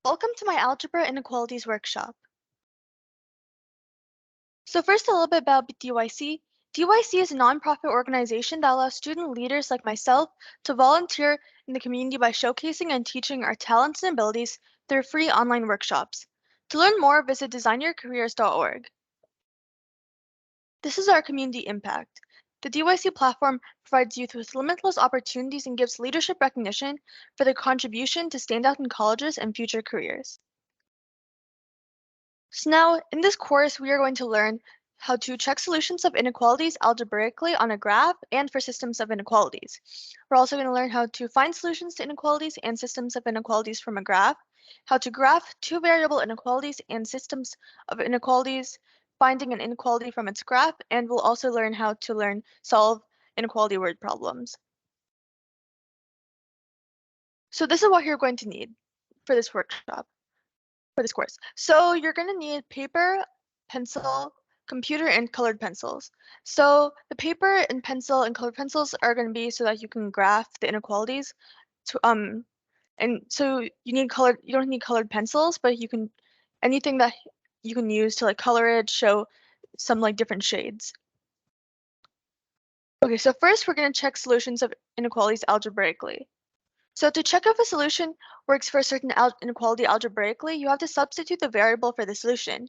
Welcome to my Algebra Inequalities workshop. So first, a little bit about DYC. DYC is a nonprofit organization that allows student leaders like myself to volunteer in the community by showcasing and teaching our talents and abilities through free online workshops. To learn more, visit designyourcareers.org. This is our community impact. The DYC platform provides youth with limitless opportunities and gives leadership recognition for their contribution to stand out in colleges and future careers. So now, in this course, we are going to learn how to check solutions of inequalities algebraically on a graph and for systems of inequalities. We're also going to learn how to find solutions to inequalities and systems of inequalities from a graph, how to graph two-variable inequalities and systems of inequalities, finding an inequality from its graph, and we'll also learn how to solve inequality word problems. So this is what you're going to need for this workshop. For this course. So you're going to need paper, pencil, computer, and colored pencils. So the paper and pencil and colored pencils are going to be so that you can graph the inequalities. And so you don't need colored pencils, but you can anything that you can use to like color it, show some like different shades. Okay, so first we're going to check solutions of inequalities algebraically. So to check if a solution works for a certain inequality algebraically, you have to substitute the variable for the solution.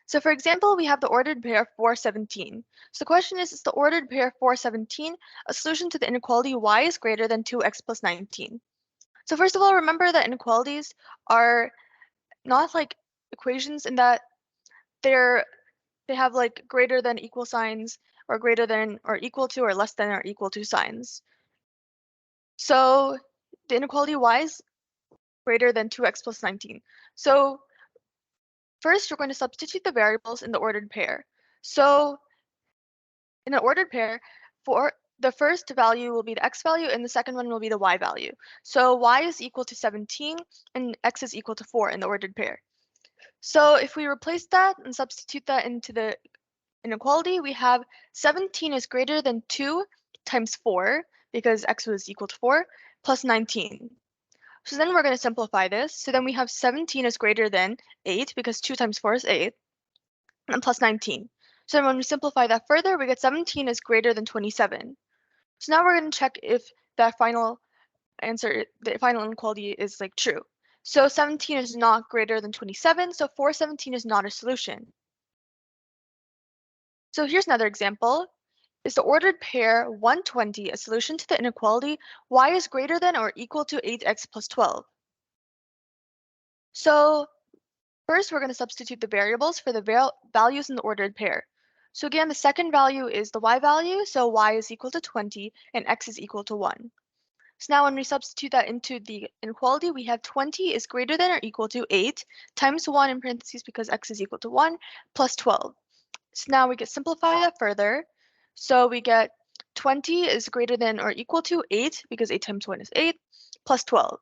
So for example, we have the ordered pair 417. So the question is the ordered pair 417 a solution to the inequality y is greater than 2x plus 19? So first of all, remember that inequalities are not like equations in that they have like greater than equal signs or greater than or equal to or less than or equal to signs. So the inequality y is greater than 2x plus 19. So first, you're going to substitute the variables in the ordered pair. So in an ordered pair, for the first value will be the x value and the second one will be the y value. So y is equal to 17 and x is equal to 4 in the ordered pair. So if we replace that and substitute that into the inequality, we have 17 is greater than 2 times 4 because x was equal to 4 plus 19. So then we're going to simplify this. So then we have 17 is greater than 8 because 2 times 4 is 8 and plus 19. So then when we simplify that further, we get 17 is greater than 27. So now we're going to check if that final answer, the final inequality is like true. So 17 is not greater than 27, so 417 is not a solution. So here's another example. Is the ordered pair 120 a solution to the inequality y is greater than or equal to 8x plus 12? So first, we're going to substitute the variables for the values in the ordered pair. So again, the second value is the y value, so y is equal to 20 and x is equal to 1. So now when we substitute that into the inequality, we have 20 is greater than or equal to 8 times 1 in parentheses because x is equal to 1 plus 12. So now we can simplify that further. So we get 20 is greater than or equal to 8 because 8 times 1 is 8 plus 12.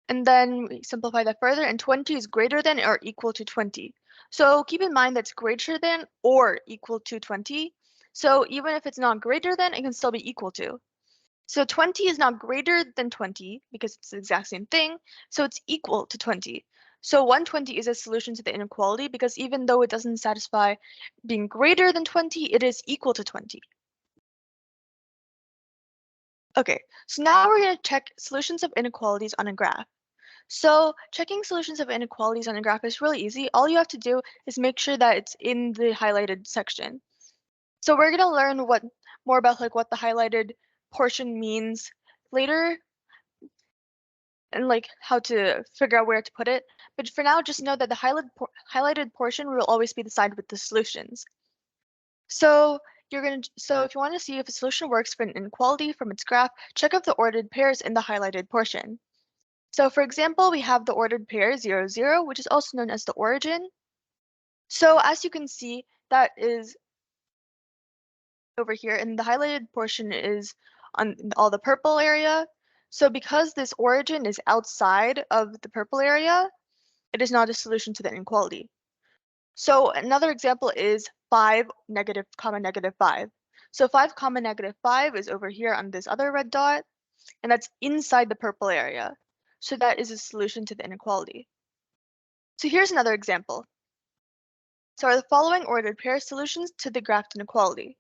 And then we simplify that further, and 20 is greater than or equal to 20. So keep in mind that's greater than or equal to 20. So even if it's not greater than, it can still be equal to. So 20 is not greater than 20 because it's the exact same thing, so it's equal to 20. So 120 is a solution to the inequality because even though it doesn't satisfy being greater than 20, it is equal to 20. Okay, so now we're going to check solutions of inequalities on a graph. So checking solutions of inequalities on a graph is really easy. All you have to do is make sure that it's in the highlighted section. So we're going to learn more about like what the highlighted portion means later and like how to figure out where to put it. But for now, just know that the highlighted portion will always be the side with the solutions. So if you want to see if a solution works for an inequality from its graph, check if the ordered pairs in the highlighted portion. So for example, we have the ordered pair 0, 0, which is also known as the origin. So as you can see, that is over here, and the highlighted portion is on all the purple area. So because this origin is outside of the purple area, it is not a solution to the inequality. So another example is 5, negative, comma, negative 5. So 5, comma, negative 5 is over here on this other red dot, and that's inside the purple area. So that is a solution to the inequality. So here's another example. So are the following ordered pair solutions to the graphed inequality?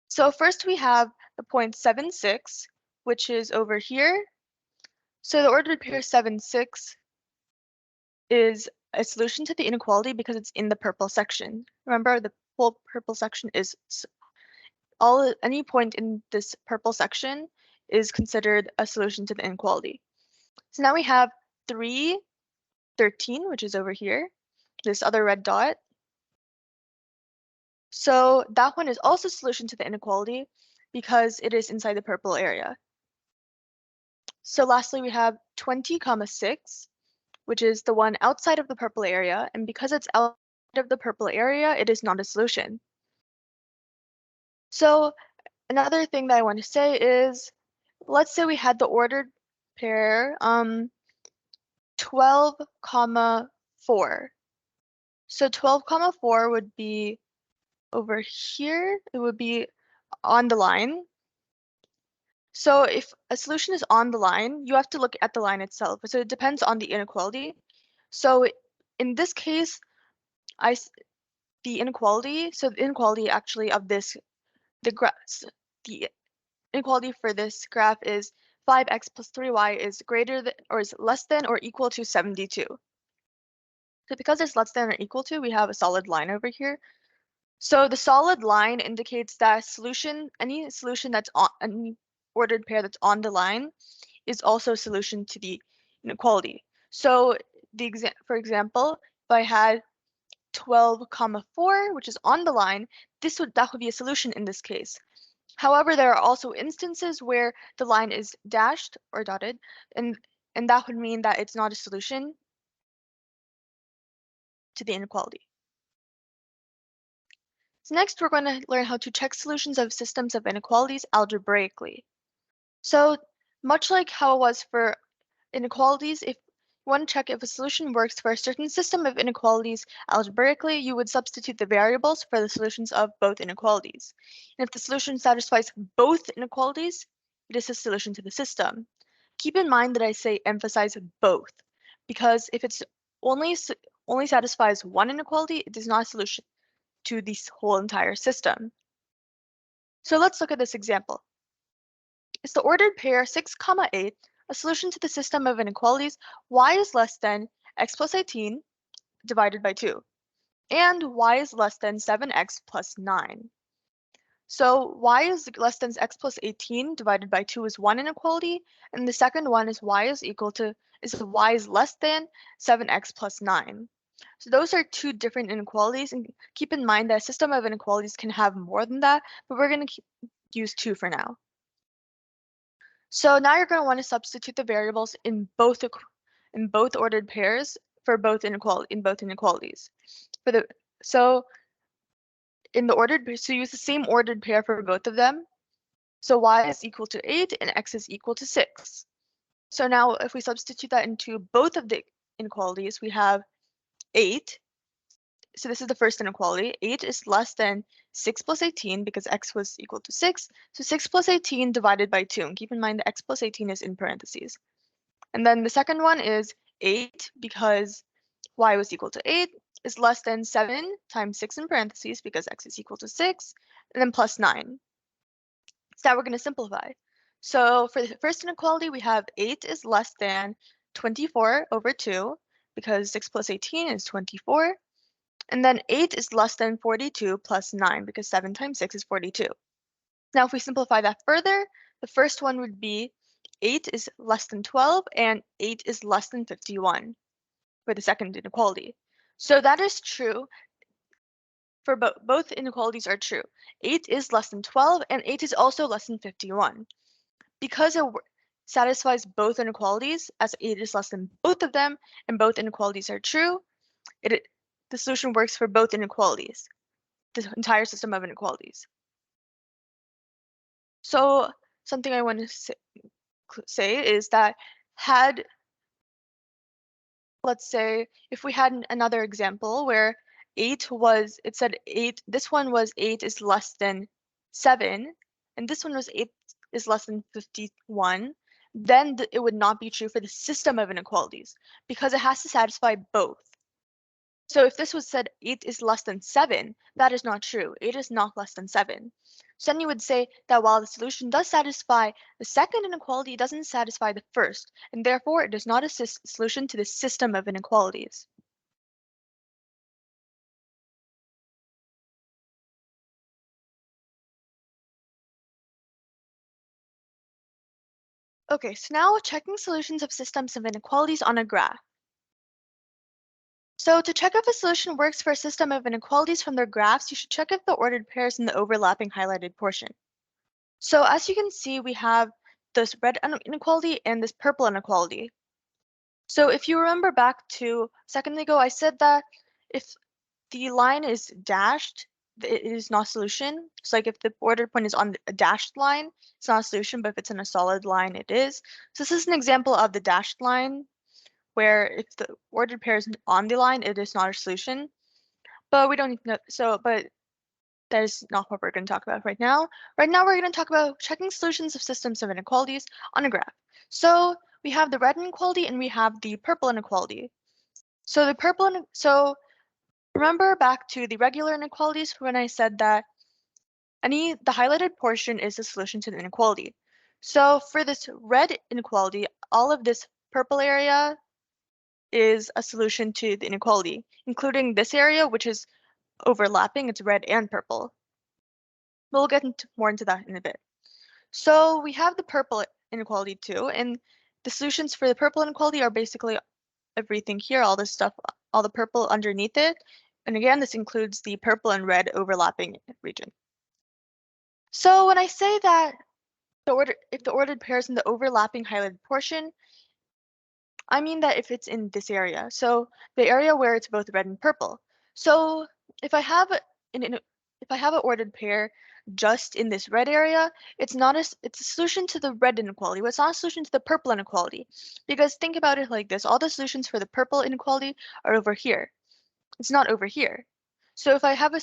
So first we have the point 7, 6, which is over here. So the ordered pair 7, 6 is a solution to the inequality because it's in the purple section. Remember, the whole purple section is any point in this purple section is considered a solution to the inequality. So now we have 3, 13, which is over here, this other red dot. So that one is also a solution to the inequality because it is inside the purple area. So lastly, we have 20, 6, which is the one outside of the purple area, and because it's outside of the purple area, it is not a solution. So another thing that I want to say is, let's say we had the ordered pair 12, 4. So 12, 4 would be over here. It would be on the line. So if a solution is on the line, you have to look at the line itself. So it depends on the inequality. So in this case, the inequality actually of this, the inequality for this graph is 5x plus 3y is greater than or is less than or equal to 72. So because it's less than or equal to, we have a solid line over here. So the solid line indicates that any solution that's on any ordered pair that's on the line is also a solution to the inequality. So for example, if I had 12, 4, which is on the line, that would be a solution in this case. However, there are also instances where the line is dashed or dotted, and that would mean that it's not a solution to the inequality. So next, we're going to learn how to check solutions of systems of inequalities algebraically. So much like how it was for inequalities, if you want to check if a solution works for a certain system of inequalities algebraically, you would substitute the variables for the solutions of both inequalities. And if the solution satisfies both inequalities, it is a solution to the system. Keep in mind that I say emphasize both, because if it's only satisfies one inequality, it is not a solution to this whole entire system. So let's look at this example. Is the ordered pair 6, 8 a solution to the system of inequalities y is less than x plus 18 divided by 2, and y is less than 7x plus 9. So y is less than x plus 18 divided by 2 is one inequality, and the second one is y is less than 7x plus 9. So those are two different inequalities, and keep in mind that a system of inequalities can have more than that, but we're going to use 2 for now. So now you're going to want to substitute the variables in both ordered pairs for both inequalities. So use the same ordered pair for both of them. So y is equal to 8 and x is equal to 6. So now if we substitute that into both of the inequalities, we have 8. So this is the first inequality. 8 is less than 6 plus 18 because x was equal to 6. So 6 plus 18 divided by 2. And keep in mind that x plus 18 is in parentheses. And then the second one is 8 because y was equal to 8 is less than 7 times 6 in parentheses because x is equal to 6, and then plus 9. So now we're going to simplify. So for the first inequality, we have 8 is less than 24 over 2 because 6 plus 18 is 24. And then 8 is less than 42 plus 9 because 7 times 6 is 42. Now if we simplify that further, the first one would be 8 is less than 12 and 8 is less than 51 for the second inequality. So that is true for both inequalities are true. 8 is less than 12 and 8 is also less than 51. Because it satisfies both inequalities, as 8 is less than both of them and both inequalities are true, the solution works for both inequalities, the entire system of inequalities. So something I want to say is that let's say if we had another example where this one was 8 is less than 7, and this one was 8 is less than 51, then it would not be true for the system of inequalities because it has to satisfy both. So if this was said 8 is less than 7, that is not true. 8 is not less than 7. So then you would say that while the solution does satisfy the second inequality, it doesn't satisfy the first, and therefore it is not a solution to the system of inequalities. Okay, so now checking solutions of systems of inequalities on a graph. So to check if a solution works for a system of inequalities from their graphs, you should check if the ordered pairs in the overlapping highlighted portion. So as you can see, we have this red inequality and this purple inequality. So if you remember back to a second ago, I said that if the line is dashed, it is not a solution. So like if the ordered point is on a dashed line, it's not a solution, but if it's in a solid line, it is. So this is an example of the dashed line, where if the ordered pair is on the line, it is not a solution. But we don't need to know, but that is not what we're going to talk about right now. Right now, we're going to talk about checking solutions of systems of inequalities on a graph. So we have the red inequality and we have the purple inequality. So so remember back to the regular inequalities when I said that the highlighted portion is the solution to the inequality. So for this red inequality, all of this purple area is a solution to the inequality, including this area, which is overlapping, it's red and purple. We'll get more into that in a bit. So we have the purple inequality too, and the solutions for the purple inequality are basically everything here, all this stuff, all the purple underneath it. And again, this includes the purple and red overlapping region. So when I say that if the ordered pairs in the overlapping highlighted portion, I mean that if it's in this area, so the area where it's both red and purple. So if I have if I have an ordered pair just in this red area, it's a solution to the red inequality, but it's not a solution to the purple inequality. Because think about it like this, all the solutions for the purple inequality are over here. It's not over here. So if I have a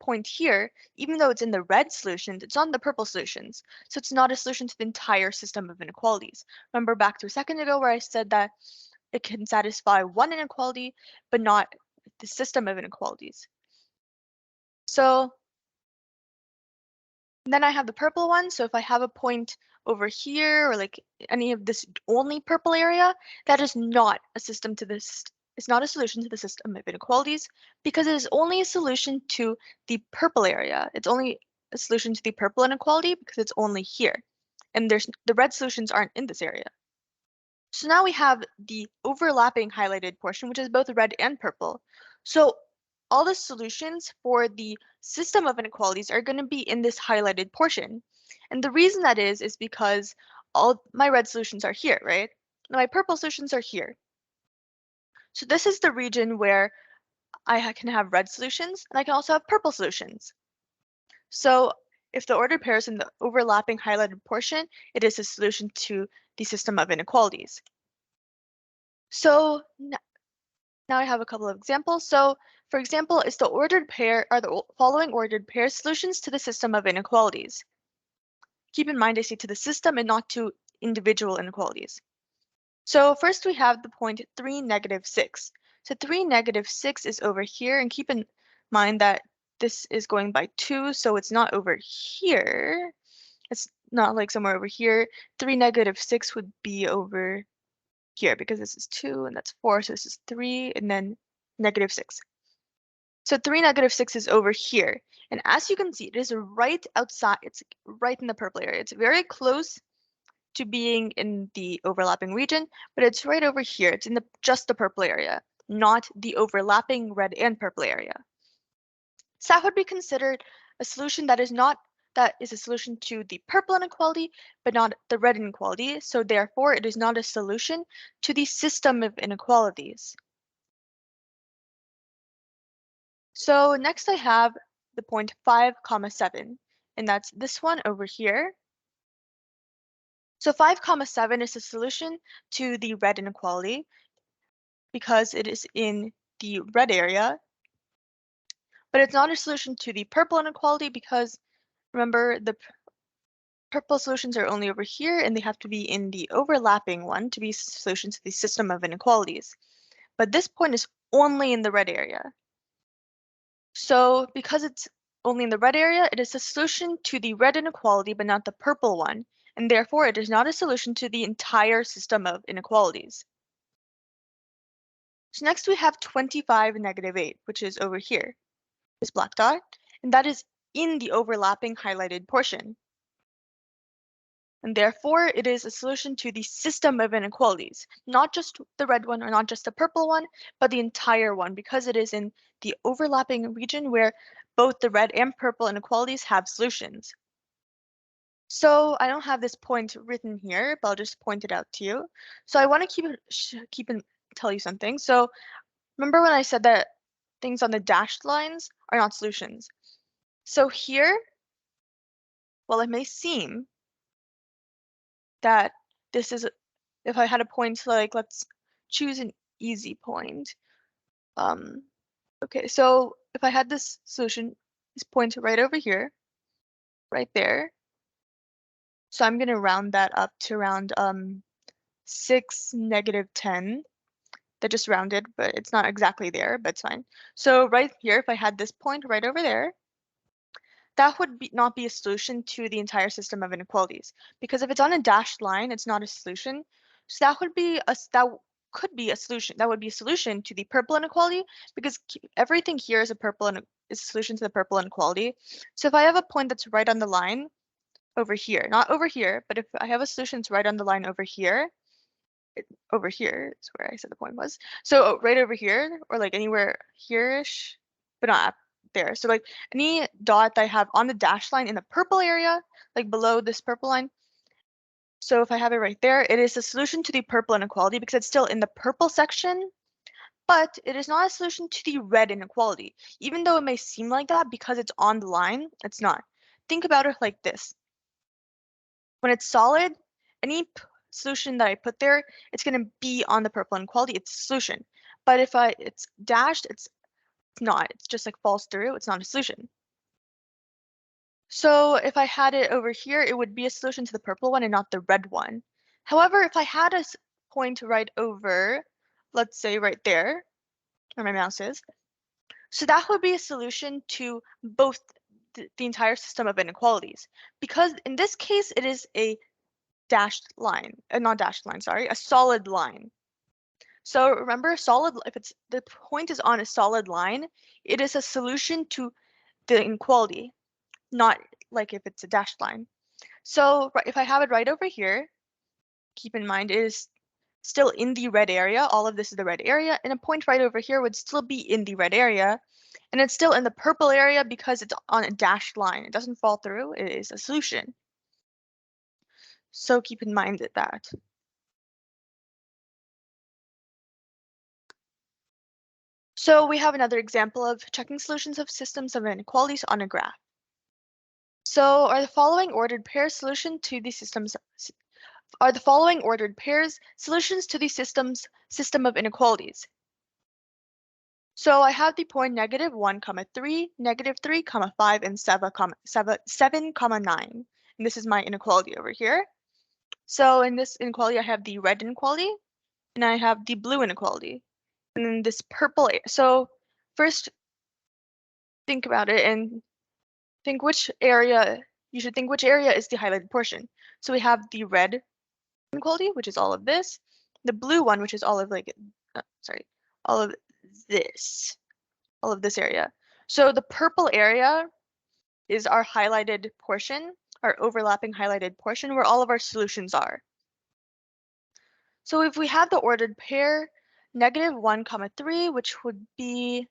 point here, even though it's in the red solutions, it's on the purple solutions. So it's not a solution to the entire system of inequalities. Remember back to a second ago where I said that it can satisfy one inequality, but not the system of inequalities. So then I have the purple one. So if I have a point over here or like any of this only purple area, that is not a system to this. It's not a solution to the system of inequalities because it is only a solution to the purple area. It's only a solution to the purple inequality because it's only here. And the red solutions aren't in this area. So now we have the overlapping highlighted portion, which is both red and purple. So all the solutions for the system of inequalities are going to be in this highlighted portion. And the reason that is because all my red solutions are here, right? And my purple solutions are here. So this is the region where I can have red solutions, and I can also have purple solutions. So if the ordered pair is in the overlapping highlighted portion, it is a solution to the system of inequalities. So now I have a couple of examples. So for example, is the ordered pair are the following ordered pair solutions to the system of inequalities? Keep in mind I say to the system and not to individual inequalities. So first we have the point 3, -6. So 3, -6 is over here, and keep in mind that this is going by 2, so it's not over here. It's not like somewhere over here. 3, -6 would be over here because this is 2 and that's 4, so this is 3 and then -6. So 3, -6 is over here. And as you can see, it is right outside, it's right in the purple area. It's very close to being in the overlapping region, but it's right over here. It's in just the purple area, not the overlapping red and purple area. So that would be considered a solution that is a solution to the purple inequality, but not the red inequality. So therefore, it is not a solution to the system of inequalities. So next I have the point 5, 7, and that's this one over here. So 5, 7 is a solution to the red inequality because it is in the red area, but it's not a solution to the purple inequality because remember the purple solutions are only over here and they have to be in the overlapping one to be solutions to the system of inequalities. but this point is only in the red area. So because it's only in the red area, it is a solution to the red inequality, but not the purple one, and therefore it is not a solution to the entire system of inequalities. So next we have 25 and -8, which is over here, this black dot, and that is in the overlapping highlighted portion. And therefore, it is a solution to the system of inequalities, not just the red one or not just the purple one, but the entire one, because it is in the overlapping region where both the red and purple inequalities have solutions. So I don't have this point written here, but I'll just point it out to you. So I want to tell you something. So remember when I said that things on the dashed lines are not solutions? So here, while it may seem that this is, if I had a point, like let's choose an easy point. Okay, so if I had this solution, this point right over here, right there. So I'm gonna round that up to around 6, -10. That just rounded, but it's not exactly there, but it's fine. So right here, if I had this point right over there, that would not be a solution to the entire system of inequalities, because if it's on a dashed line, it's not a solution. So that could be a solution. That would be a solution to the purple inequality, because everything here is is a solution to the purple inequality. So if I have a point that's right on the line over here, not over here, but if I have a solution that's right on the line over here, over here is where I said the point was. So right over here, or like anywhere here-ish, but not up there. So like any dot that I have on the dashed line in the purple area, like below this purple line. So if I have it right there, it is a solution to the purple inequality because it's still in the purple section, but it is not a solution to the red inequality. Even though it may seem like that because it's on the line, it's not. Think about it like this. When it's solid, any solution that I put there, it's going to be on the purple inequality. It's a solution. But if it's dashed, it's not. It's just like falls through. It's not a solution. So if I had it over here, it would be a solution to the purple one and not the red one. However, if I had a point right over, let's say right there, where my mouse is, so that would be a solution to both the entire system of inequalities. Because in this case, it is a dashed line, not dashed line, sorry, a solid line. So remember, if it's the point is on a solid line, it is a solution to the inequality, not like if it's a dashed line. So if I have it right over here, keep in mind it is still in the red area. All of this is the red area, and a point right over here would still be in the red area, and it's still in the purple area because it's on a dashed line. It doesn't fall through. It is a solution. So keep in mind that. So we have another example of checking solutions of systems of inequalities on a graph. So are the following ordered pairs solutions to the system of inequalities? So I have the point -1, 3, -3, 5, and 7, 9. And this is my inequality over here. So in this inequality, I have the red inequality, and I have the blue inequality. And then this purple. So first, think about it and think which area, you should think which area is the highlighted portion. So we have the red inequality, which is all of this, the blue one, which is all of all of this, all of this area. So the purple area is our highlighted portion, our overlapping highlighted portion where all of our solutions are. So if we have the ordered pair, -1, 3, which would be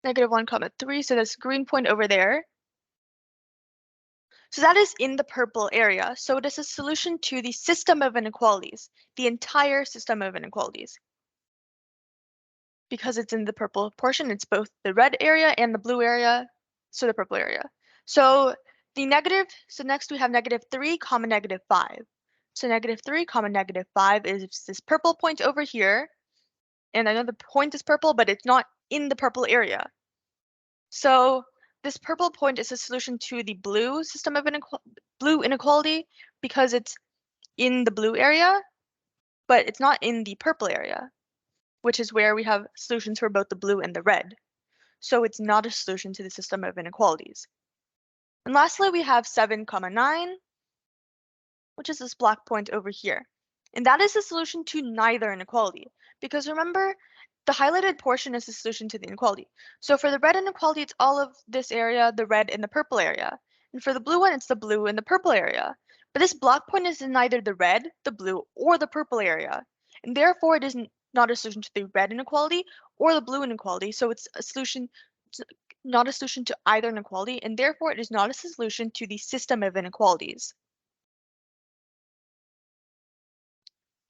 -1, 3, so this green point over there. So that is in the purple area. So it is a solution to the system of inequalities, the entire system of inequalities. Because it's in the purple portion, it's both the red area and the blue area, so the purple area. So next we have -3, -5. So -3, -5 is this purple point over here. And I know the point is purple, but it's not in the purple area. So this purple point is a solution to the blue system of blue inequality because it's in the blue area, but it's not in the purple area, which is where we have solutions for both the blue and the red. So it's not a solution to the system of inequalities. And lastly, we have 7, 9, which is this black point over here. And that is the solution to neither inequality. Because remember, the highlighted portion is the solution to the inequality. So for the red inequality, it's all of this area, the red and the purple area. And for the blue one, it's the blue and the purple area. But this black point is in neither the red, the blue, or the purple area. And therefore, it is not a solution to the red inequality or the blue inequality. So it's a solution, not a solution to either inequality, and therefore it is not a solution to the system of inequalities.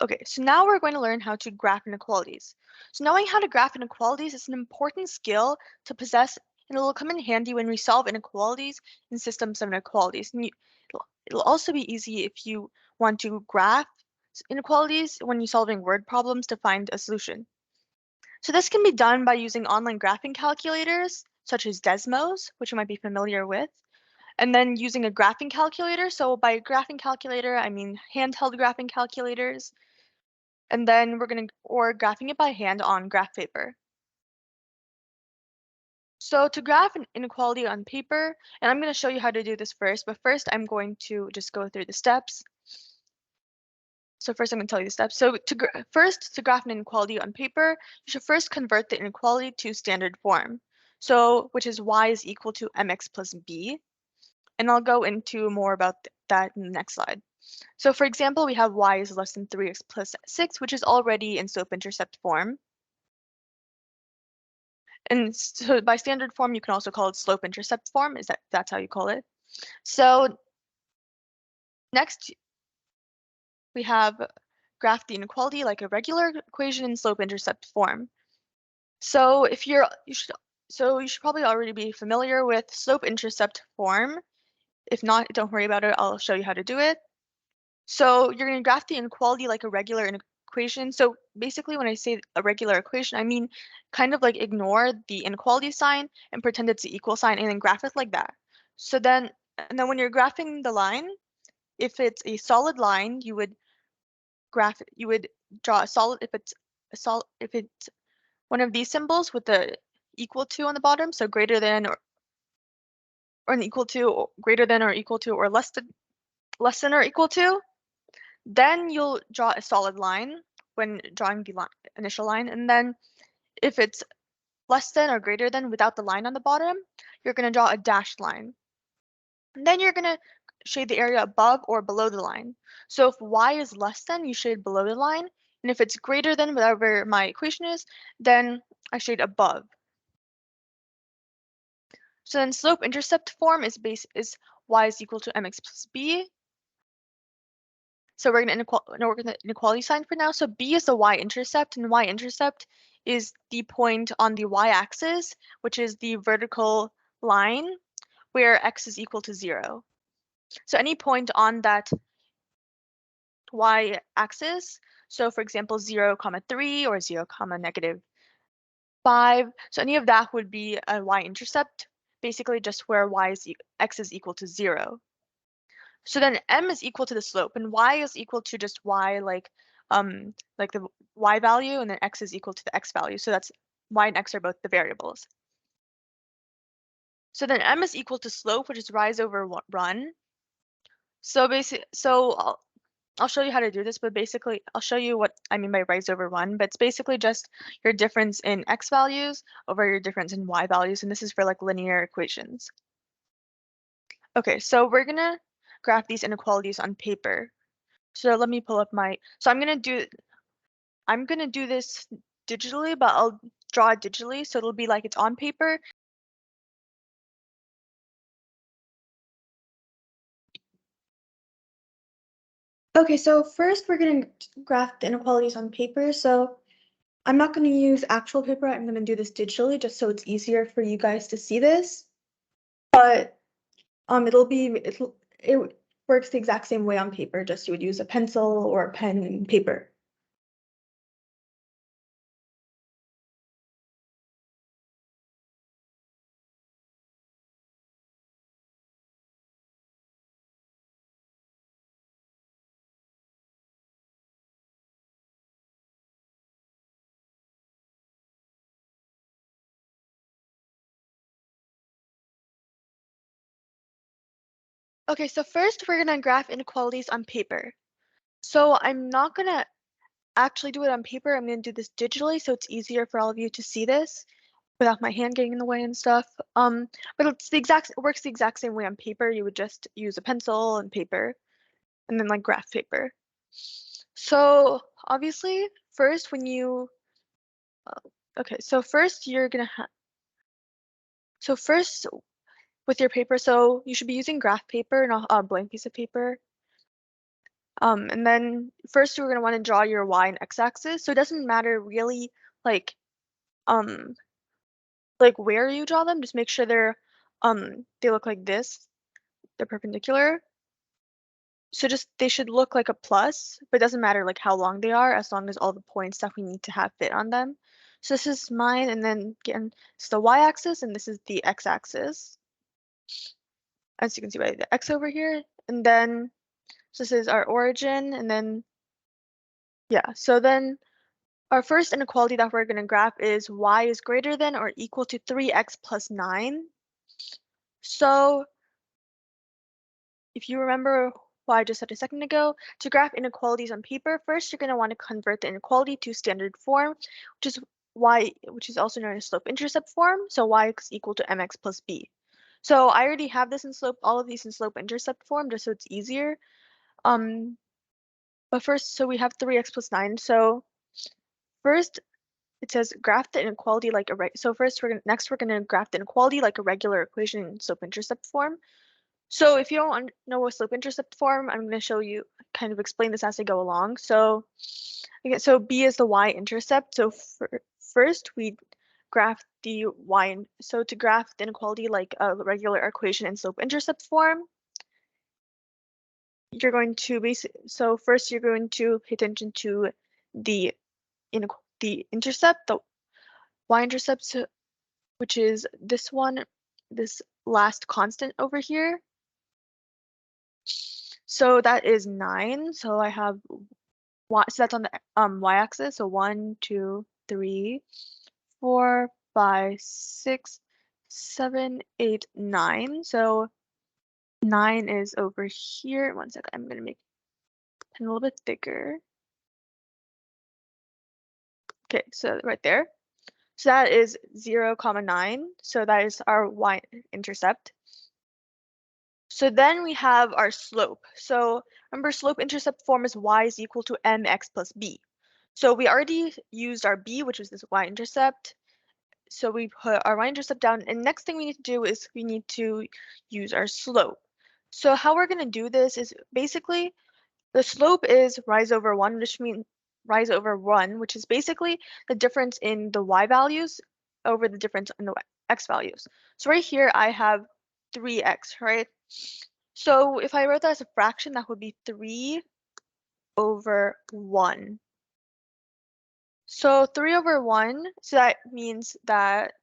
Okay, so now we're going to learn how to graph inequalities. So knowing how to graph inequalities is an important skill to possess, and it will come in handy when we solve inequalities in systems of inequalities. And it'll also be easy if you want to graph inequalities when you're solving word problems to find a solution. So this can be done by using online graphing calculators, such as Desmos, which you might be familiar with, and then using a graphing calculator. So by graphing calculator, I mean handheld graphing calculators, and then or graphing it by hand on graph paper. So to graph an inequality on paper, and I'm going to show you how to do this first, but first I'm going to just go through the steps. So first I'm going to tell you the steps. So first, to graph an inequality on paper, you should first convert the inequality to standard form. So which is y is equal to mx plus b. And I'll go into more about that in the next slide. So for example, we have y is less than 3x plus 6, which is already in slope-intercept form. And so by standard form, you can also call it slope-intercept form. That's how you call it? So next, we have graph the inequality like a regular equation in slope-intercept form. So you should probably already be familiar with slope-intercept form. If not, don't worry about it. I'll show you how to do it. So you're going to graph the inequality like a regular equation. So basically, when I say a regular equation, I mean kind of like ignore the inequality sign and pretend it's the equal sign and then graph it like that. And then when you're graphing the line, if it's a solid line, you would draw a solid, if it's one of these symbols with the equal to on the bottom, so greater than or an equal to, or greater than or equal to, or less than or equal to, then you'll draw a solid line when drawing the initial line. And then if it's less than or greater than without the line on the bottom, you're going to draw a dashed line. And then you're going to shade the area above or below the line. So if y is less than, you shade below the line. And if it's greater than whatever my equation is, then I shade above. So then slope-intercept form is y is equal to mx plus b. So we're going to work with the inequality sign for now. So b is the y-intercept, and y-intercept is the point on the y-axis, which is the vertical line where x is equal to 0. So any point on that y-axis, so for example 0, 3 or 0, -5, so any of that would be a y-intercept, basically just where x is equal to 0. So then m is equal to the slope, and y is equal to just y, like the y value, and then x is equal to the x value. So that's y and x are both the variables. So then m is equal to slope, which is rise over run. So I'll show you how to do this, but basically I'll show you what I mean by rise over run. But it's basically just your difference in x values over your difference in y values, and this is for like linear equations. Okay, so we're gonna graph these inequalities on paper. So let me pull up so I'm gonna do this digitally, but I'll draw it digitally, so it'll be like it's on paper. Okay, so first we're gonna graph the inequalities on paper. So I'm not gonna use actual paper, I'm gonna do this digitally just so it's easier for you guys to see this. But it works the exact same way on paper, just you would use a pencil or a pen and paper. Okay, so first we're gonna graph inequalities on paper. So I'm not gonna actually do it on paper. I'm gonna do this digitally, so it's easier for all of you to see this without my hand getting in the way and stuff. But it works the exact same way on paper. You would just use a pencil and paper, and then like graph paper. So obviously, first when you, okay, so first you're gonna have, so first with your paper, so you should be using graph paper, not a blank piece of paper. And then first you're gonna want to draw your y and x-axis. So it doesn't matter really like um like where you draw them, just make sure they look like this. They're perpendicular. So just they should look like a plus, but it doesn't matter like how long they are as long as all the points that we need to have fit on them. So this is mine, and then again, it's the y-axis and this is the x-axis. As you can see by the x over here. And then so this is our origin, and then yeah, so then our first inequality that we're going to graph is y is greater than or equal to 3x plus 9. So if you remember what I just said a second ago, to graph inequalities on paper, first you're going to want to convert the inequality to standard form, which is also known as slope-intercept form. So y is equal to mx plus b. So I already have this in all of these in slope-intercept form, just so it's easier. But first, so we have 3x plus 9. So first, it says graph the inequality like a so first we're gonna graph the inequality like a regular equation in slope-intercept form. So if you don't know a slope-intercept form, I'm gonna show you kind of explain this as I go along. So again, so b is the y-intercept. So first we graph the so to graph the inequality like a regular equation in slope-intercept form, you're going to so first you're going to pay attention to the the intercept, the y-intercept, which is this one, this last constant over here. So that is 9. So I have y, so that's on the y-axis. So 1, 2, 3, 4, 5, 6, 7, 8, 9. So 9 is over here. One second, I'm gonna make it a little bit thicker. Okay, so right there. So that is 0, 9. So that is our y-intercept. So then we have our slope. So remember, slope-intercept form is y is equal to mx plus b. So we already used our b, which was this y-intercept. So we put our y-intercept down, and next thing we need to do is we need to use our slope. So how we're going to do this is basically the slope is rise over 1, which is basically the difference in the y values over the difference in the x values. So right here I have 3x, right? So if I wrote that as a fraction, that would be 3 over 1. So 3 over 1, so that means that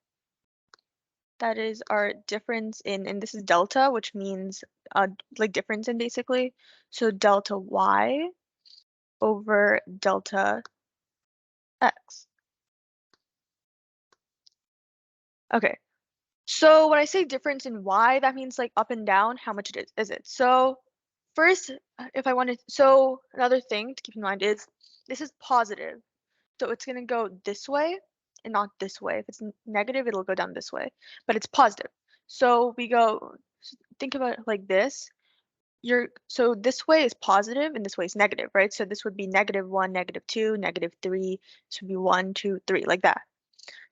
that is our difference in, and this is delta, which means like difference in basically. So delta y over delta x. Okay, so when I say difference in y, that means like up and down, how much it is it? So first, if I wanted, so another thing to keep in mind is this is positive. So it's gonna go this way and not this way. If it's negative, it'll go down this way, but it's positive. So we go, think about it like this. So this way is positive and this way is negative, right? So this would be -1, -2, -3. This would be 1, 2, 3, like that.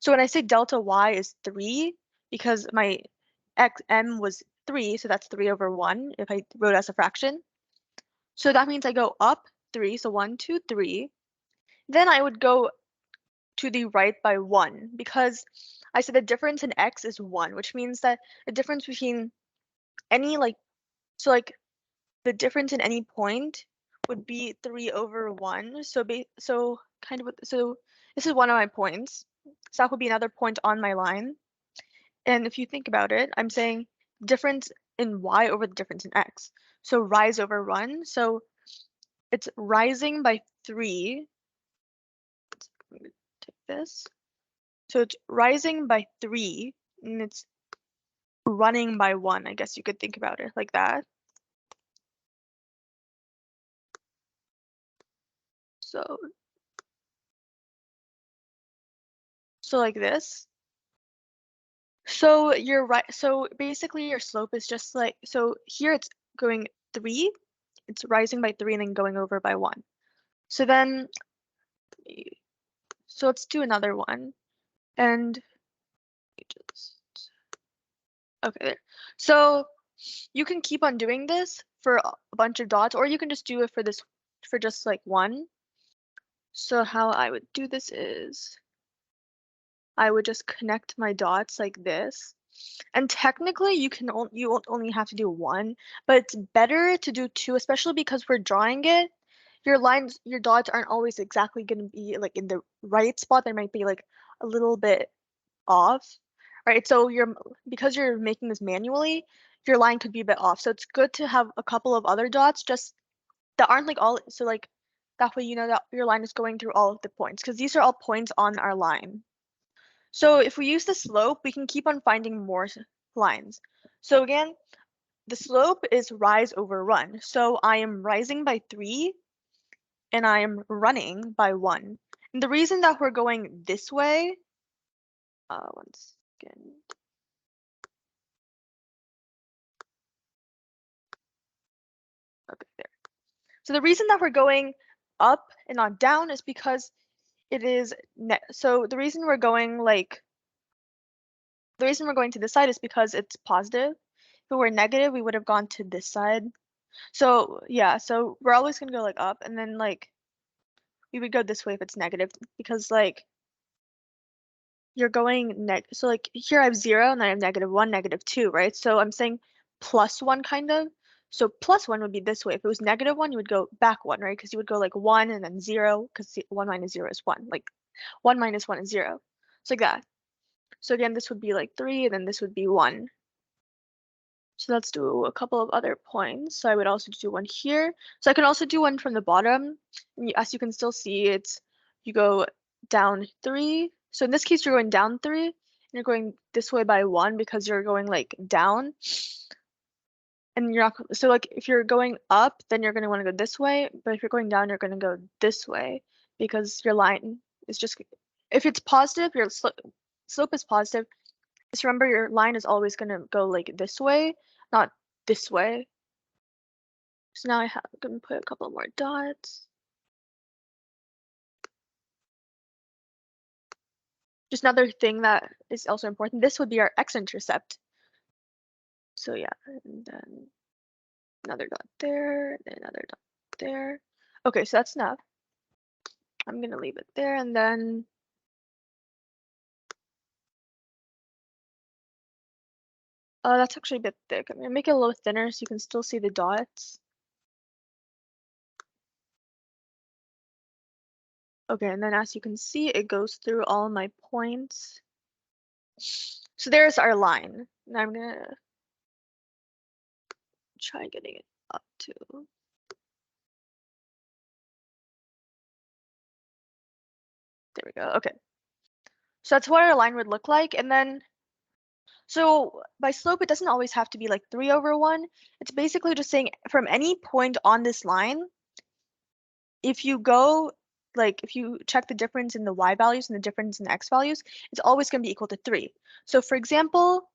So when I say delta y is 3, because my m was 3, so that's 3 over 1 if I wrote it as a fraction. So that means I go up 3, so 1, 2, 3. Then I would go to the right by 1 because I said the difference in x is 1, which means that the difference between any like the difference in any point would be 3 over 1. So this is one of my points. So that would be another point on my line. And if you think about it, I'm saying difference in y over the difference in x. So rise over run. So it's rising by 3. Let me take this. So it's rising by 3, and it's running by 1. I guess you could think about it like that. So like this. So you're right. So basically your slope is just like, so here it's going 3, it's rising by 3 and then going over by 1. So then, so let's do another one. And okay, there. So you can keep on doing this for a bunch of dots, or you can just do it for this, for just like one. So how I would do this is I would just connect my dots like this. And technically you won't only have to do one, but it's better to do two, especially because we're drawing it. Your dots aren't always exactly going to be like in the right spot. They might be like a little bit off, right? So because you're making this manually, your line could be a bit off. So it's good to have a couple of other dots just that aren't like all, so like that way you know that your line is going through all of the points, because these are all points on our line. So if we use the slope, we can keep on finding more lines. So again, the slope is rise over run. So I am rising by 3 and I am running by 1. And the reason that we're going this way, one second. Okay, there. So the reason that we're going up and not down is because it is so the reason we're going to this side is because it's positive. If it were negative, we would have gone to this side. So yeah, so we're always gonna go like up, and then like we would go this way if it's negative, because like you're going so like here I have 0 and then I have -1, -2, right? So I'm saying +1 kind of. So +1 would be this way. If it was -1, you would go back 1, right? Because you would go like 1 and then 0, because 1 minus 0 is 1. Like 1 minus 1 is 0. It's like that. So again, this would be like 3, and then this would be 1. So let's do a couple of other points. So I would also do one here. So I can also do one from the bottom. And as you can still see, you go down 3. So in this case, you're going down 3, and you're going this way by 1 because you're going like down. And you're not, so like if you're going up, then you're going to want to go this way. But if you're going down, you're going to go this way, because your line is just, if it's positive, your slope is positive. Just remember your line is always going to go like this way, not this way. So now I'm going to put a couple more dots. Just another thing that is also important, this would be our x-intercept. So yeah, and then another dot there, and then another dot there. Okay, so that's enough. I'm going to leave it there, and then that's actually a bit thick. I'm going to make it a little thinner so you can still see the dots. Okay, and then as you can see, it goes through all my points. So there's our line. And I'm going to try getting it up to. There we go. Okay. So that's what our line would look like. And then, so by slope, it doesn't always have to be like 3 over 1. It's basically just saying from any point on this line, if you go, like if you check the difference in the y values and the difference in the x values, it's always going to be equal to 3. So for example,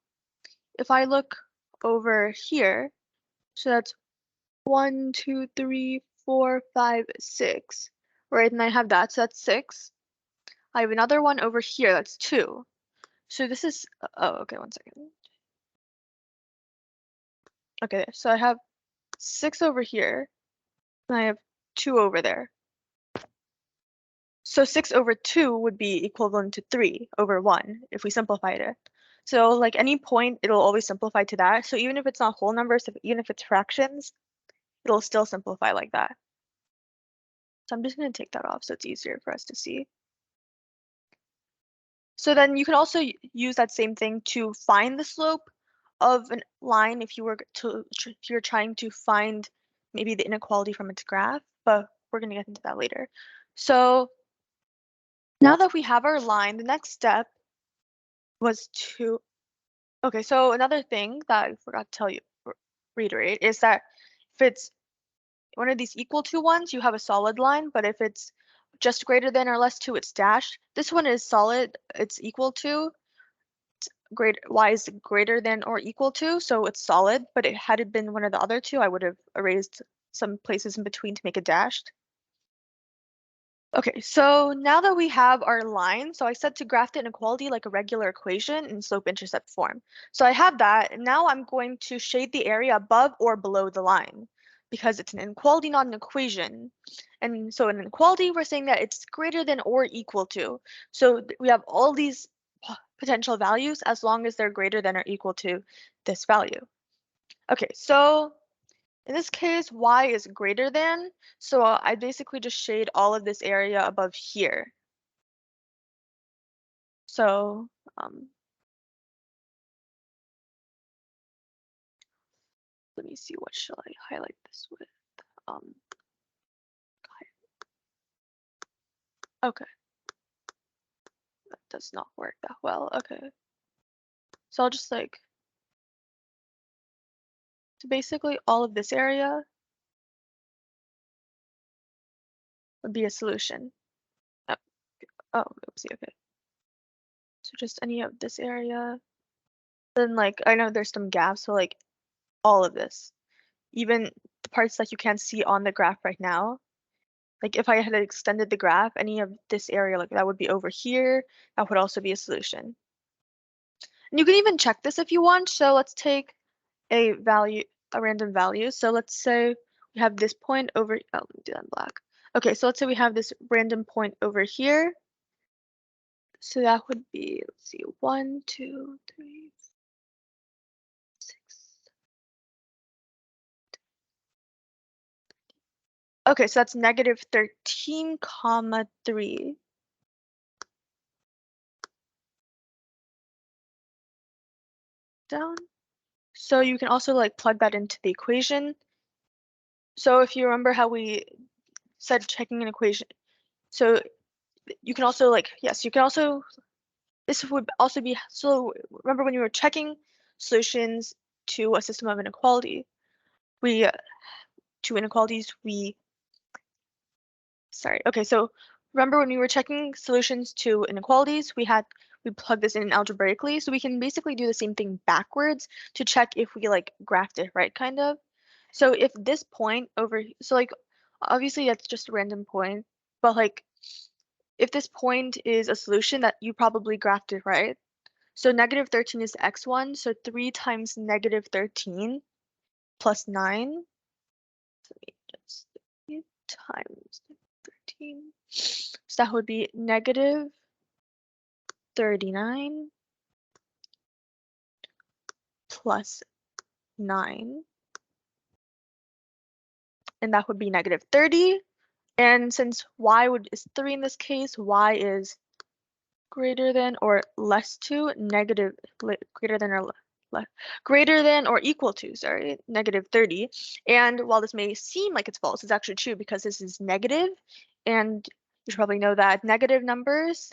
if I look over here, so that's 1, 2, 3, 4, 5, 6, right? And I have that, so that's 6. I have another one over here, that's 2. So this is, oh, okay, one second. Okay, so I have 6 over here, and I have 2 over there. So 6 over 2 would be equivalent to 3 over 1 if we simplified it. So like any point, it'll always simplify to that. So even if it's not whole numbers, even if it's fractions, it'll still simplify like that. So I'm just going to take that off so it's easier for us to see. So then you can also use that same thing to find the slope of a line if you're trying to find maybe the inequality from its graph, but we're going to get into that later. So now that we have our line, the next step was to, okay, so another thing that I forgot to tell you, reiterate, is that if it's one of these equal to ones, you have a solid line, but if it's just greater than or less to, it's dashed. This one is solid, it's equal to. Y is greater than or equal to, so it's solid, but had it been one of the other two, I would have erased some places in between to make it dashed. Okay, so now that we have our line, so I said to graph the inequality like a regular equation in slope-intercept form. So I have that, and now I'm going to shade the area above or below the line because it's an inequality, not an equation. And so an inequality, we're saying that it's greater than or equal to. So we have all these potential values as long as they're greater than or equal to this value. Okay, so in this case, y is greater than, so I basically just shade all of this area above here. So let me see, what shall I highlight this with? Okay, that does not work that well. Okay, so I'll just like, so basically all of this area would be a solution. Oh, oopsie, okay. So just any of this area. Then like, I know there's some gaps, so like all of this. Even the parts that you can't see on the graph right now. Like if I had extended the graph, any of this area, like that would be over here, that would also be a solution. And you can even check this if you want. So let's take a value, a random value. So let's say we have this point over, oh, let me do that in black. Okay, so let's say we have this random point over here. So that would be, let's see, 1, 2, 3, 6. Okay, so that's negative 13, comma 3. Down. So you can also like plug that into the equation. So if you remember how we said checking an equation, so you can also like, yes, you can also, this would also be, so remember when you were checking solutions to a system of inequality, to inequalities, okay, so remember when we were checking solutions to inequalities, we plugged this in algebraically, so we can basically do the same thing backwards to check if we like graphed it right, kind of. So if this point over, so like, obviously that's just a random point, but like, if this point is a solution that you probably graphed it right. So negative 13 is x1, so 3 times negative 13 plus 9. So just 3 times 13. So that would be negative 39 plus 9. And that would be negative 30. And since y is 3 in this case, y is greater than or less to negative, greater than or greater than or equal to, sorry, negative 30. And while this may seem like it's false, it's actually true because this is negative, and you should probably know that negative numbers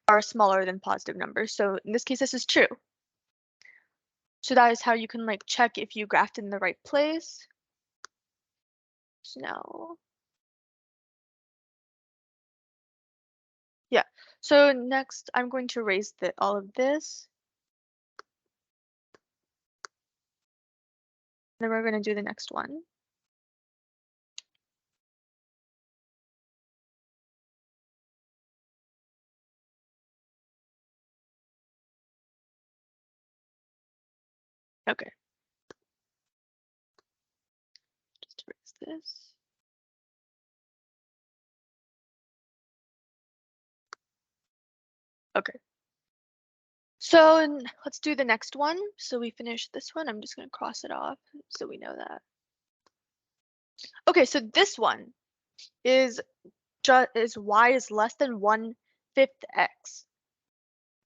are smaller than positive numbers. So in this case, this is true. So that is how you can like check if you graphed in the right place. So now, yeah. So next, I'm going to erase all of this. Then we're going to do the next one. Okay. Just erase this. Okay. So let's do the next one. So we finished this one. I'm just going to cross it off so we know that. Okay, so this one is y is less than 1/5 x.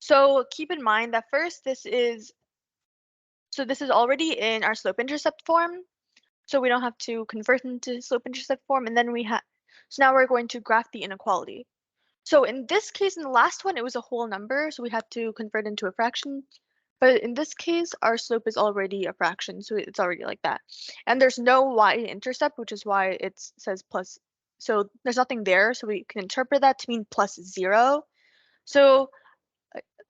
So keep in mind that first this is already in our slope-intercept form. So we don't have to convert into slope-intercept form. And then so now we're going to graph the inequality. So in this case, in the last one, it was a whole number, so we had to convert into a fraction. But in this case, our slope is already a fraction, so it's already like that. And there's no y-intercept, which is why it says plus So there's nothing there, so we can interpret that to mean plus 0. So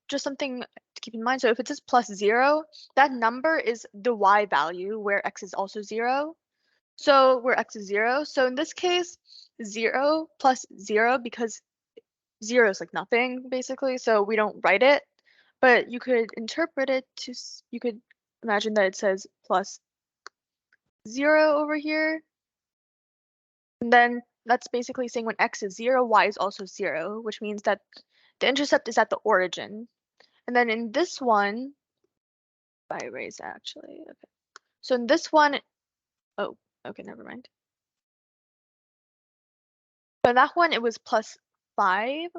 just something to keep in mind. So if it says plus 0, that number is the y value where x is also 0. So where x is 0. So in this case, 0 plus 0, because 0 is like nothing basically, so we don't write it. But you could interpret it to, you could imagine that it says plus 0 over here. And then that's basically saying when x is 0, y is also 0, which means that the intercept is at the origin. And then in this one, if I erase actually, okay. So in this one, oh, okay, never mind. But in that one, it was plus 5.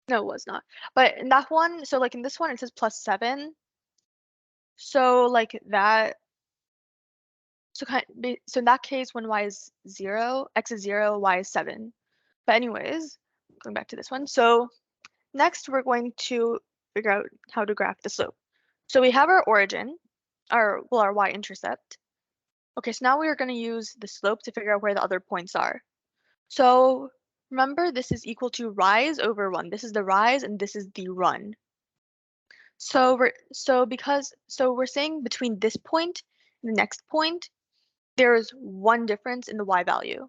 No, it was not. But in that one, so like in this one, it says plus 7. So like that, so in that case, when y is 0, x is 0, y is 7. But anyways, going back to this one. So next, we're going to figure out how to graph the slope. So we have our origin, our y-intercept. Okay, so now we are going to use the slope to figure out where the other points are. So remember, this is equal to rise over run. This is the rise, and this is the run. So we're saying between this point and the next point, there is one difference in the y value.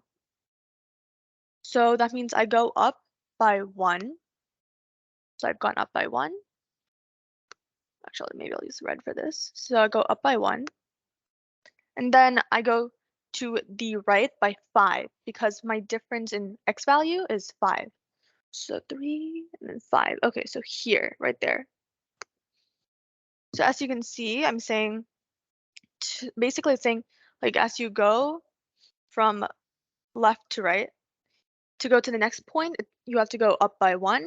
So that means I go up by 1. So I've gone up by 1. Actually, maybe I'll use red for this. So I go up by 1. And then I go to the right by 5 because my difference in x value is 5. So 3 and then 5. Okay, so here, right there. So as you can see, I'm saying, basically it's saying, like as you go from left to right, to go to the next point, you have to go up by 1,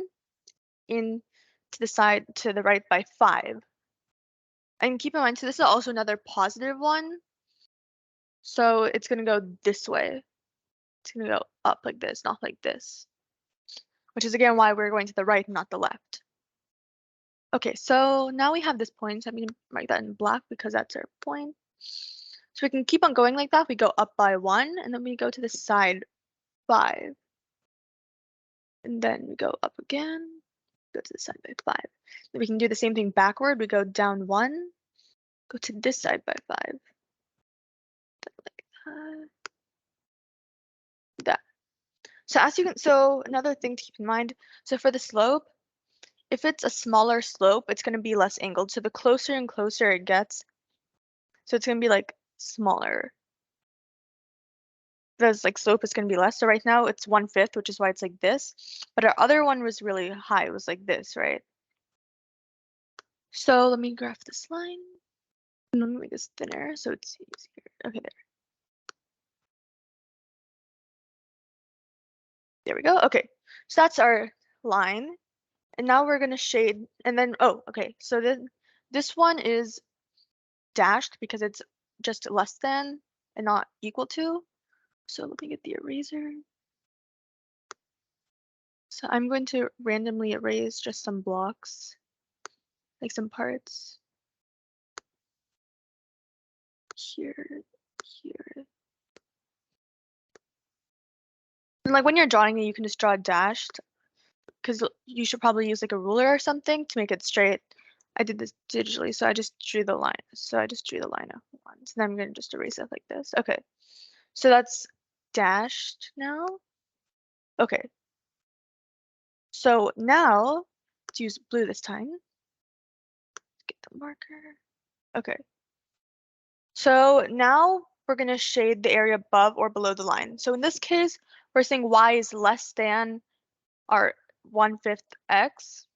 in to the side to the right by 5. And keep in mind, so this is also another positive one. So it's going to go this way. It's going to go up like this, not like this. Which is again why we're going to the right, not the left. Okay, so now we have this point. So I'm going to write that in black because that's our point. So we can keep on going like that. We go up by 1, and then we go to the side 5. And then we go up again, go to the side by 5. Then we can do the same thing backward. We go down 1, go to this side by 5. Like that. So as you can, so another thing to keep in mind, so for the slope, if it's a smaller slope, it's going to be less angled. So the closer and closer it gets, so it's going to be like smaller. The like slope is going to be less. So right now it's 1/5, which is why it's like this. But our other one was really high. It was like this, right? So let me graph this line. And let me make this thinner so it's easier. Okay, there. There we go. Okay, so that's our line. And now we're going to shade. And then, oh, okay. So then this one is dashed because it's just less than and not equal to. So let me get the eraser. So I'm going to randomly erase just some blocks, like some parts. Here, here. And like when you're drawing it, you can just draw dashed because you should probably use like a ruler or something to make it straight. I did this digitally, so I just drew the line. So I just drew the line out once, and then I'm going to just erase it like this. Okay, so that's dashed now. Okay, so now let's use blue this time. Get the marker. Okay. So now we're going to shade the area above or below the line. So in this case, we're saying y is less than our 1/5 x.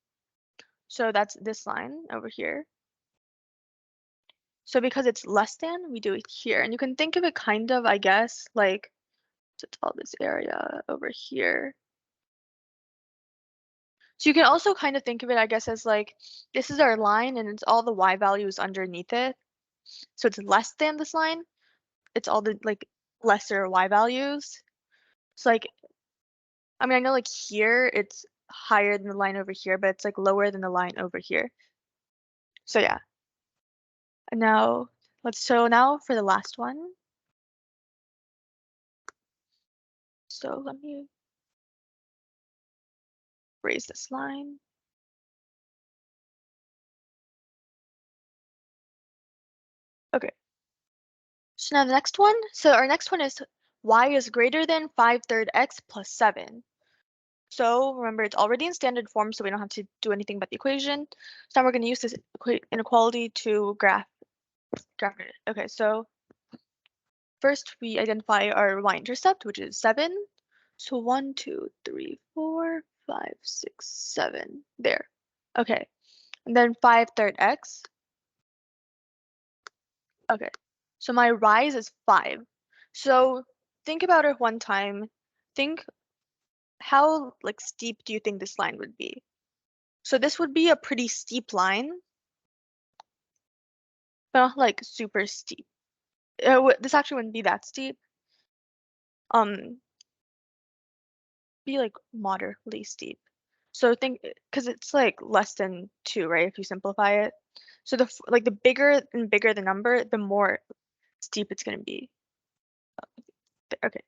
So that's this line over here. So because it's less than, we do it here. And you can think of it kind of, I guess, like, so it's all this area over here. So you can also kind of think of it, I guess, as like, this is our line and it's all the y values underneath it. So it's less than this line. It's all the like lesser y values. So like, I mean, I know like here it's higher than the line over here, but it's like lower than the line over here. So yeah. And now so now for the last one. So let me raise this line. Okay. So now the next one. So our next one is y is greater than 5/3 x plus 7. So remember, it's already in standard form, so we don't have to do anything but the equation. So now we're going to use this inequality to graph it. Okay, so first we identify our y-intercept, which is 7. So 1, 2, 3, 4, 5, 6, 7. There. Okay. And then 5/3 x. Okay. So my rise is 5. So think about it one time. Think how like steep do you think this line would be? So this would be a pretty steep line, but not like super steep. This actually wouldn't be that steep. Be like moderately steep. So think, because it's like less than 2, right? If you simplify it. So like the bigger and bigger the number, the more steep it's going to be. Okay.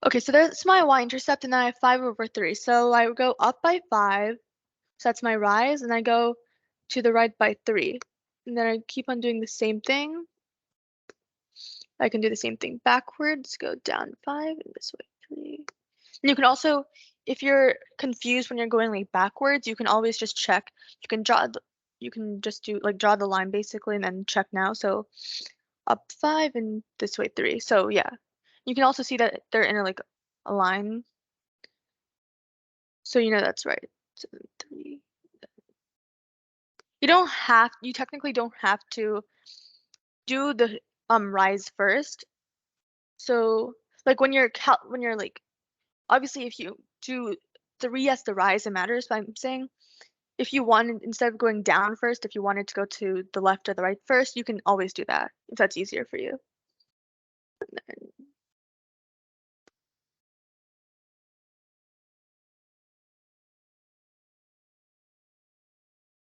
Okay, so that's my y-intercept, and then I have 5/3. So I would go up by 5, so that's my rise, and I go to the right by 3. And then I keep on doing the same thing. I can do the same thing backwards, go down 5, and this way 3. And you can also, if you're confused when you're going like backwards, you can always just check. You can just do like draw the line basically, and then check now. So up 5 and this way 3. So yeah, you can also see that they're in like a line. So you know that's right. So 3. You technically don't have to do the rise first. So like when you're like, obviously if you do 3 as the rise, it matters, but I'm saying if you wanted, instead of going down first, if you wanted to go to the left or the right first, you can always do that if that's easier for you. And then,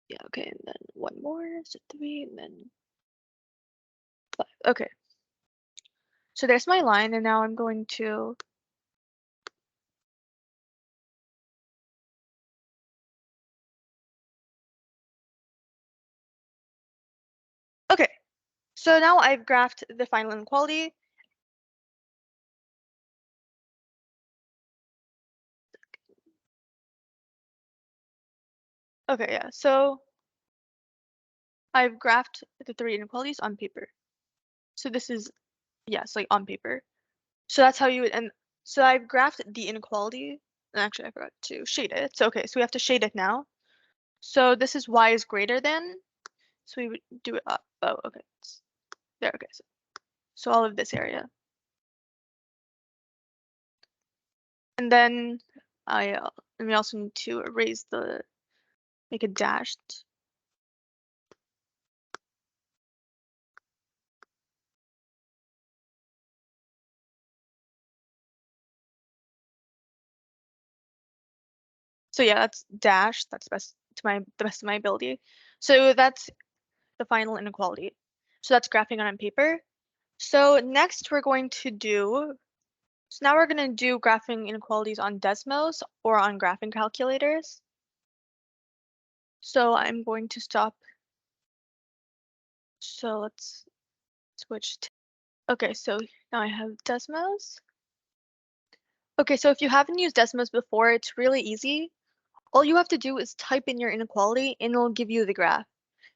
yeah, okay, and then one more, so 3, and then 5. Okay, so there's my line, and now I'm going to, okay, so now I've graphed the final inequality. Okay, yeah, so I've graphed the 3 inequalities on paper. So this is, yes, like on paper. So that's how you would, and so I've graphed the inequality, and actually I forgot to shade it. So okay, so we have to shade it now. So this is y is greater than, so we would do it up. Oh, okay, there, okay, so all of this area. And then and we also need to erase make it dashed. So yeah, that's dashed, that's the best of my ability. So that's the final inequality. So that's graphing on paper. So next we're going to do, so now we're going to do graphing inequalities on Desmos or on graphing calculators. So I'm going to stop. So let's switch to, okay, so now I have Desmos. Okay, so if you haven't used Desmos before, it's really easy. All you have to do is type in your inequality and it'll give you the graph.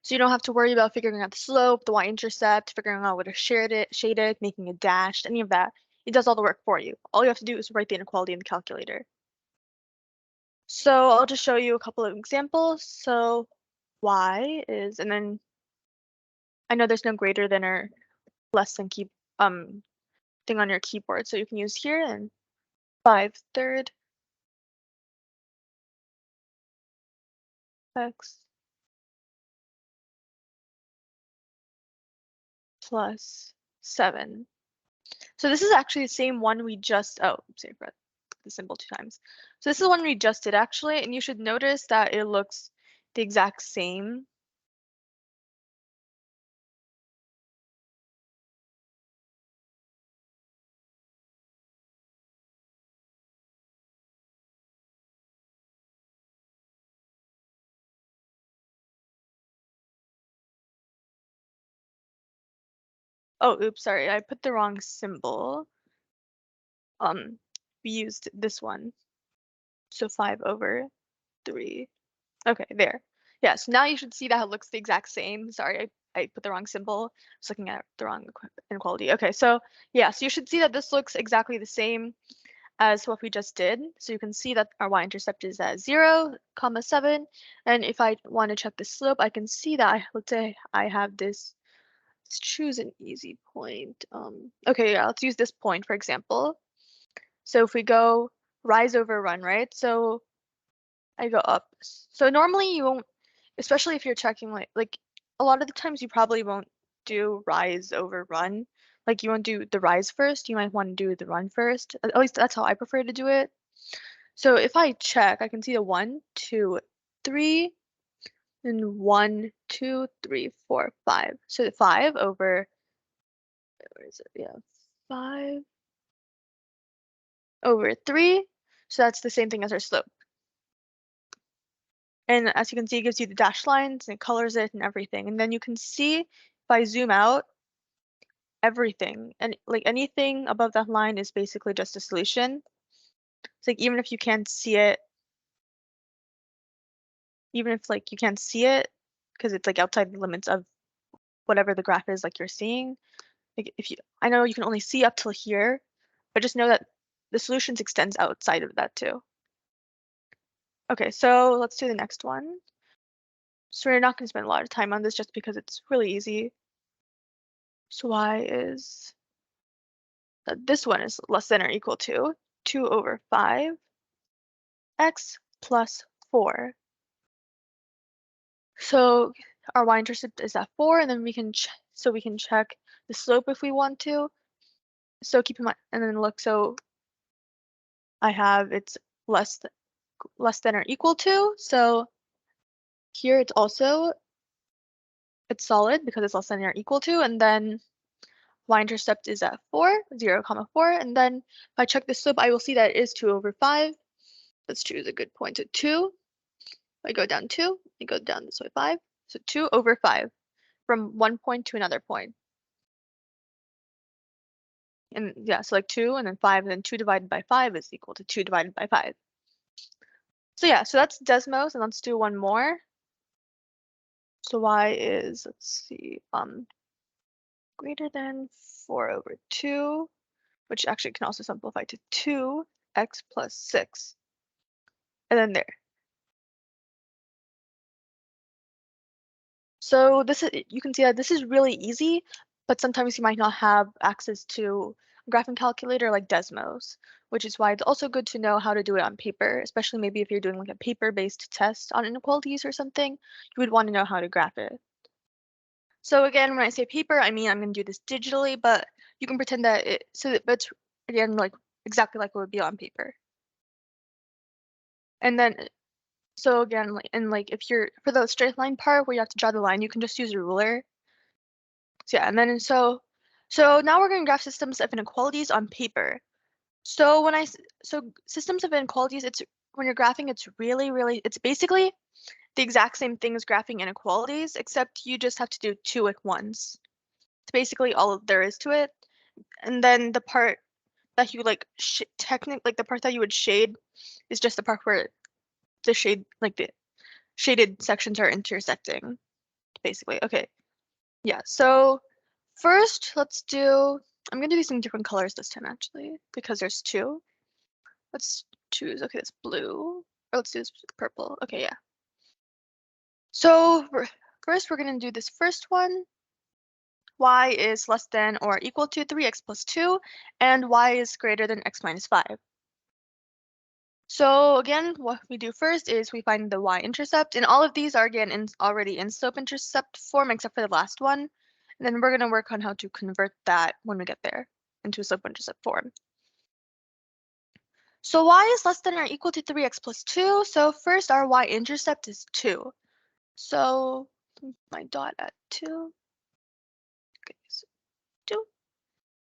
So you don't have to worry about figuring out the slope, the y-intercept, figuring out where to shade it, making it dashed, any of that. It does all the work for you. All you have to do is write the inequality in the calculator. So I'll just show you a couple of examples. So y is, and then I know there's no greater than or less than thing on your keyboard, so you can use here and 5/3 x plus 7. So this is actually the same one we just, oh, sorry for the symbol 2 times. So this is the one we just did actually, and you should notice that it looks the exact same. Oh, oops, sorry, I put the wrong symbol. We used this one. So 5/3. Okay, there. Yeah, so now you should see that it looks the exact same. Sorry, I put the wrong symbol. I was looking at the wrong inequality. Okay, so yeah, so you should see that this looks exactly the same as what we just did. So you can see that our y-intercept is at 0, 7. And if I want to check the slope, I can see that, let's say I have this, let's choose an easy point. Okay, yeah, let's use this point, for example. So if we go rise over run, right? So I go up. So normally you won't, especially if you're checking like a lot of the times you probably won't do rise over run. Like you won't do the rise first. You might want to do the run first. At least that's how I prefer to do it. So if I check, I can see the 1, 2, 3, and 1, 2, 3, 4, 5. So the 5 over, where is it? Yeah, 5/3. So that's the same thing as our slope. And as you can see, it gives you the dashed lines and it colors it and everything. And then you can see if I zoom out, everything and like anything above that line is basically just a solution. It's like even if you can't see it, even if like you can't see it because it's like outside the limits of whatever the graph is like you're seeing. Like if you, I know you can only see up till here, but just know that the solutions extends outside of that too. Okay, so let's do the next one. So we're not going to spend a lot of time on this just because it's really easy. So y is, this one is less than or equal to 2/5 x plus 4. So our y-intercept is at 4, and then we can check the slope if we want to. So keep in mind, and then look, so I have it's less than or equal to. So here it's also, it's solid because it's less than or equal to, and then y-intercept is at 4, 0, 4, and then if I check the slope, I will see that it is 2/5. Let's choose a good point at 2. I go down 2, I go down this way 5. So 2/5 from one point to another point. And yeah, so like 2 and then 5, and then 2 divided by 5 is equal to 2 divided by 5. So yeah, so that's Desmos, and let's do one more. So y is, let's see, greater than 4/2, which actually can also simplify to 2x plus 6. And then there. So this is, you can see that this is really easy, but sometimes you might not have access to a graphing calculator like Desmos, which is why it's also good to know how to do it on paper, especially maybe if you're doing like a paper-based test on inequalities or something, you would want to know how to graph it. So again, when I say paper, I mean I'm going to do this digitally, but you can pretend that it's again like exactly like it would be on paper. And then so again, like if you're for the straight line part where you have to draw the line, you can just use a ruler. So yeah, and then so now we're going to graph systems of inequalities on paper. So so systems of inequalities, it's when you're graphing, it's really it's basically the exact same thing as graphing inequalities, except you just have to do 2 at once. It's basically all there is to it. And then the part that you like like the part that you would shade is just the part where the shaded sections are intersecting, basically. Okay. Yeah. So first, I'm gonna do these in different colors this time actually, because there's 2. Let's choose, okay, that's blue, or let's do this purple. Okay, yeah. So first we're gonna do this first one. Y is less than or equal to 3x plus 2, and y is greater than x minus 5. So again, what we do first is we find the y-intercept, and all of these are again already in slope-intercept form except for the last one. And then we're going to work on how to convert that when we get there into a slope-intercept form. So y is less than or equal to 3x plus 2. So first our y-intercept is 2. So my dot at 2. Okay, so 2.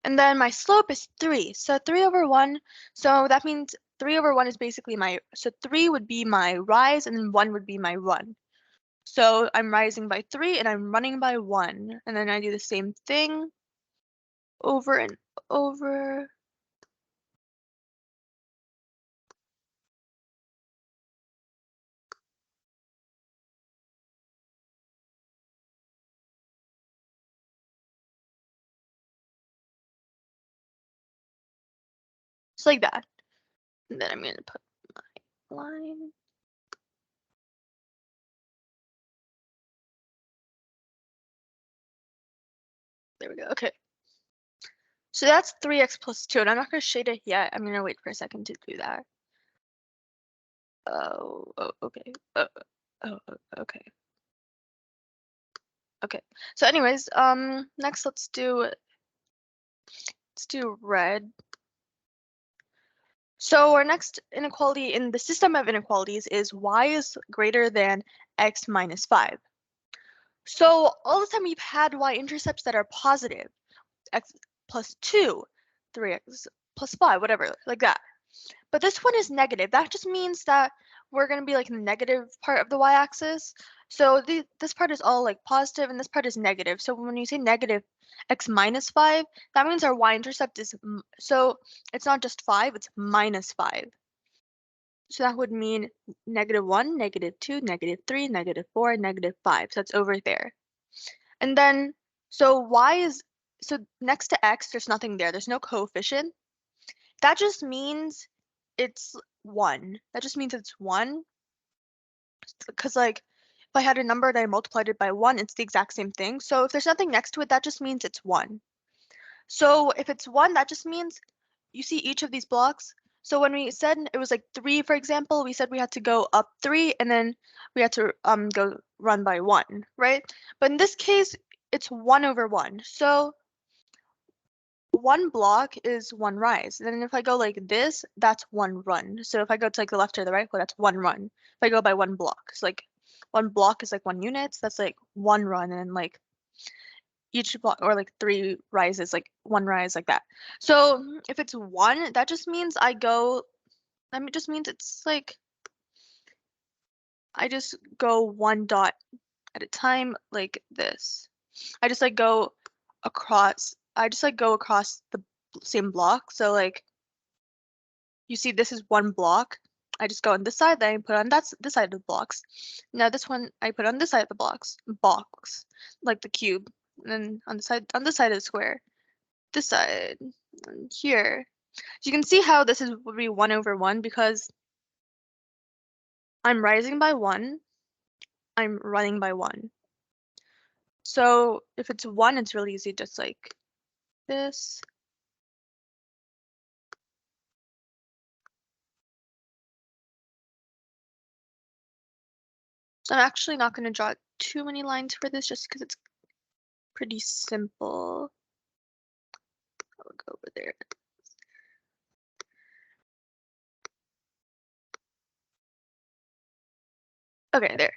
And then my slope is 3. So 3/1. So that means 3/1 is basically so 3 would be my rise and then 1 would be my run. So I'm rising by 3 and I'm running by 1. And then I do the same thing. over and over. Just like that. And then I'm going to put my line. There we go. Okay. So that's 3x plus 2, and I'm not going to shade it yet. I'm going to wait for a second to do that. Oh, okay. Okay. Okay. So anyways, next let's do red. So our next inequality in the system of inequalities is y is greater than x minus 5. So all the time we've had y-intercepts that are positive, x plus 2, 3x plus 5, whatever, like that. But this one is negative. That just means that we're going to be like in the negative part of the y-axis. So this part is all like positive and this part is negative. So when you say negative x minus 5, that means our y-intercept is, so it's not just 5, it's minus 5. So that would mean -1, -2, -3, -4, -5. So it's over there. And then, so so next to x, there's nothing there. There's no coefficient. That just means it's 1. That just means it's 1. Because like, if I had a number and I multiplied it by 1, it's the exact same thing. So if there's nothing next to it, that just means it's 1. So if it's 1, that just means you see each of these blocks. So when we said it was like 3, for example, we said we had to go up 3 and then we had to go run by 1, right? But in this case, it's 1 over 1. So 1 block is 1 rise. And then if I go like this, that's 1 run. So if I go to like the left or the right, well, that's 1 run. If I go by 1 block, so like 1 block is like 1 unit. So that's like 1 run, and like each block or like 3 rises, like 1 rise, like that. So if it's 1, that just means it just means it's like I just go 1 dot at a time like this. I just like go across the same block. So like you see this is 1 block. I just go on this side, then I put on this side of the blocks. Now this one I put on this side of the box, like the cube. And then on this side of the square. This side and here. So you can see how this would be 1 over 1 because I'm rising by 1, I'm running by 1. So if it's 1, it's really easy, just like this. So I'm actually not going to draw too many lines for this just because it's pretty simple. I'll go over there. Okay, there.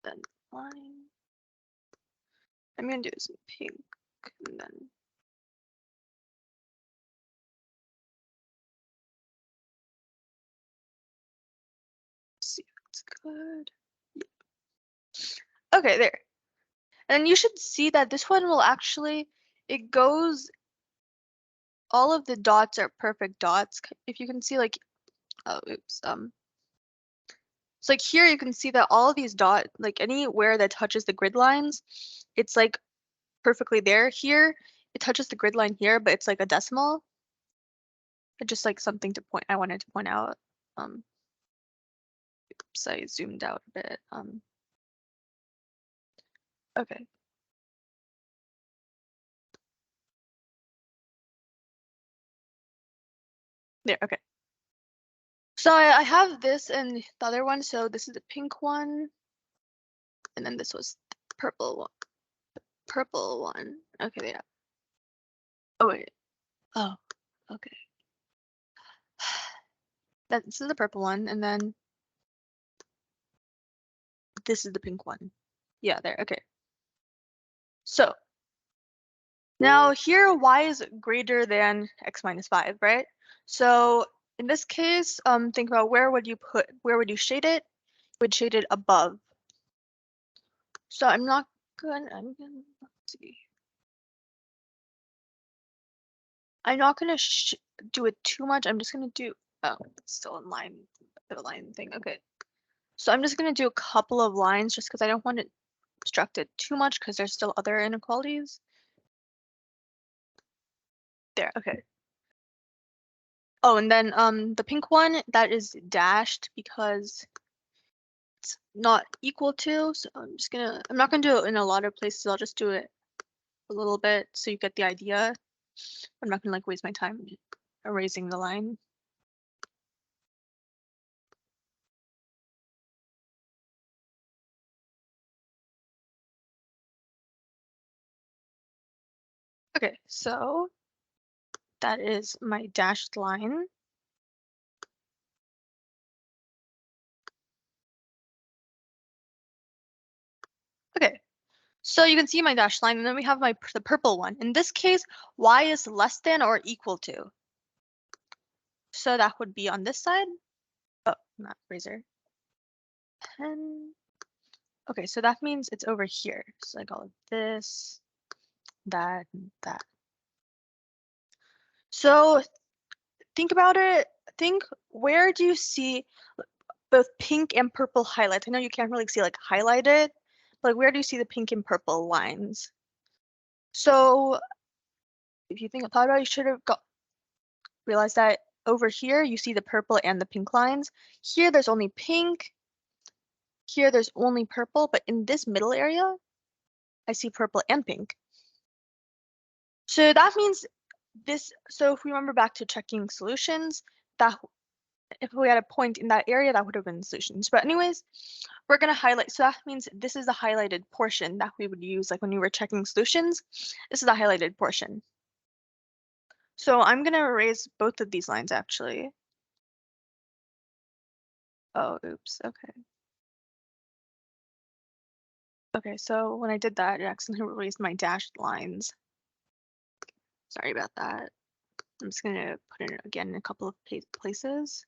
Then line. I'm going to do some pink and then see if it's good. Yeah. Okay, there. And you should see that this one will actually, it goes, all of the dots are perfect dots. If you can see like, oh, oops. So like here you can see that all of these dots, like anywhere that touches the grid lines, it's like perfectly there. Here, it touches the grid line here, but it's like a decimal. It's just like something I wanted to point out. Oops, I zoomed out a bit. Okay. There, okay. So I have this and the other one. So this is the pink one. And then this was the purple one. Purple one. Okay, yeah. Oh wait. Oh, okay. This is the purple one, and then this is the pink one. Yeah, there. Okay. So now here y is greater than x minus 5, right? So in this case, think about where would you shade it? You would shade it above. So I'm gonna let's see. I'm not gonna do it too much. I'm just gonna do, oh, it's still in line, the line thing. Okay. So I'm just gonna do a couple of lines just because I don't want to obstruct it too much because there's still other inequalities. There, okay. Oh, and then the pink one, that is dashed because it's not equal to, so I'm not gonna do it in a lot of places. I'll just do it a little bit so you get the idea. I'm not gonna like waste my time erasing the line. Okay, so that is my dashed line. Okay, so you can see my dashed line, and then we have the purple one. In this case, y is less than or equal to. So that would be on this side. Oh, not razor. Pen. Okay, so that means it's over here. So like all of this, that, and that. So think about it. Think, where do you see both pink and purple highlights? I know you can't really see like highlighted, but like where do you see the pink and purple lines? So if you thought about it, you should have realized that over here you see the purple and the pink lines. Here there's only pink. Here there's only purple, but in this middle area, I see purple and pink. So that means this, so if we remember back to checking solutions, that if we had a point in that area, that would have been solutions. But anyways, we're gonna highlight, so that means this is the highlighted portion that we would use like when we were checking solutions. This is the highlighted portion. So I'm gonna erase both of these lines actually. Oh, oops, okay. Okay, so when I did that, it accidentally erased my dashed lines. Sorry about that. I'm just gonna put it again in a couple of places.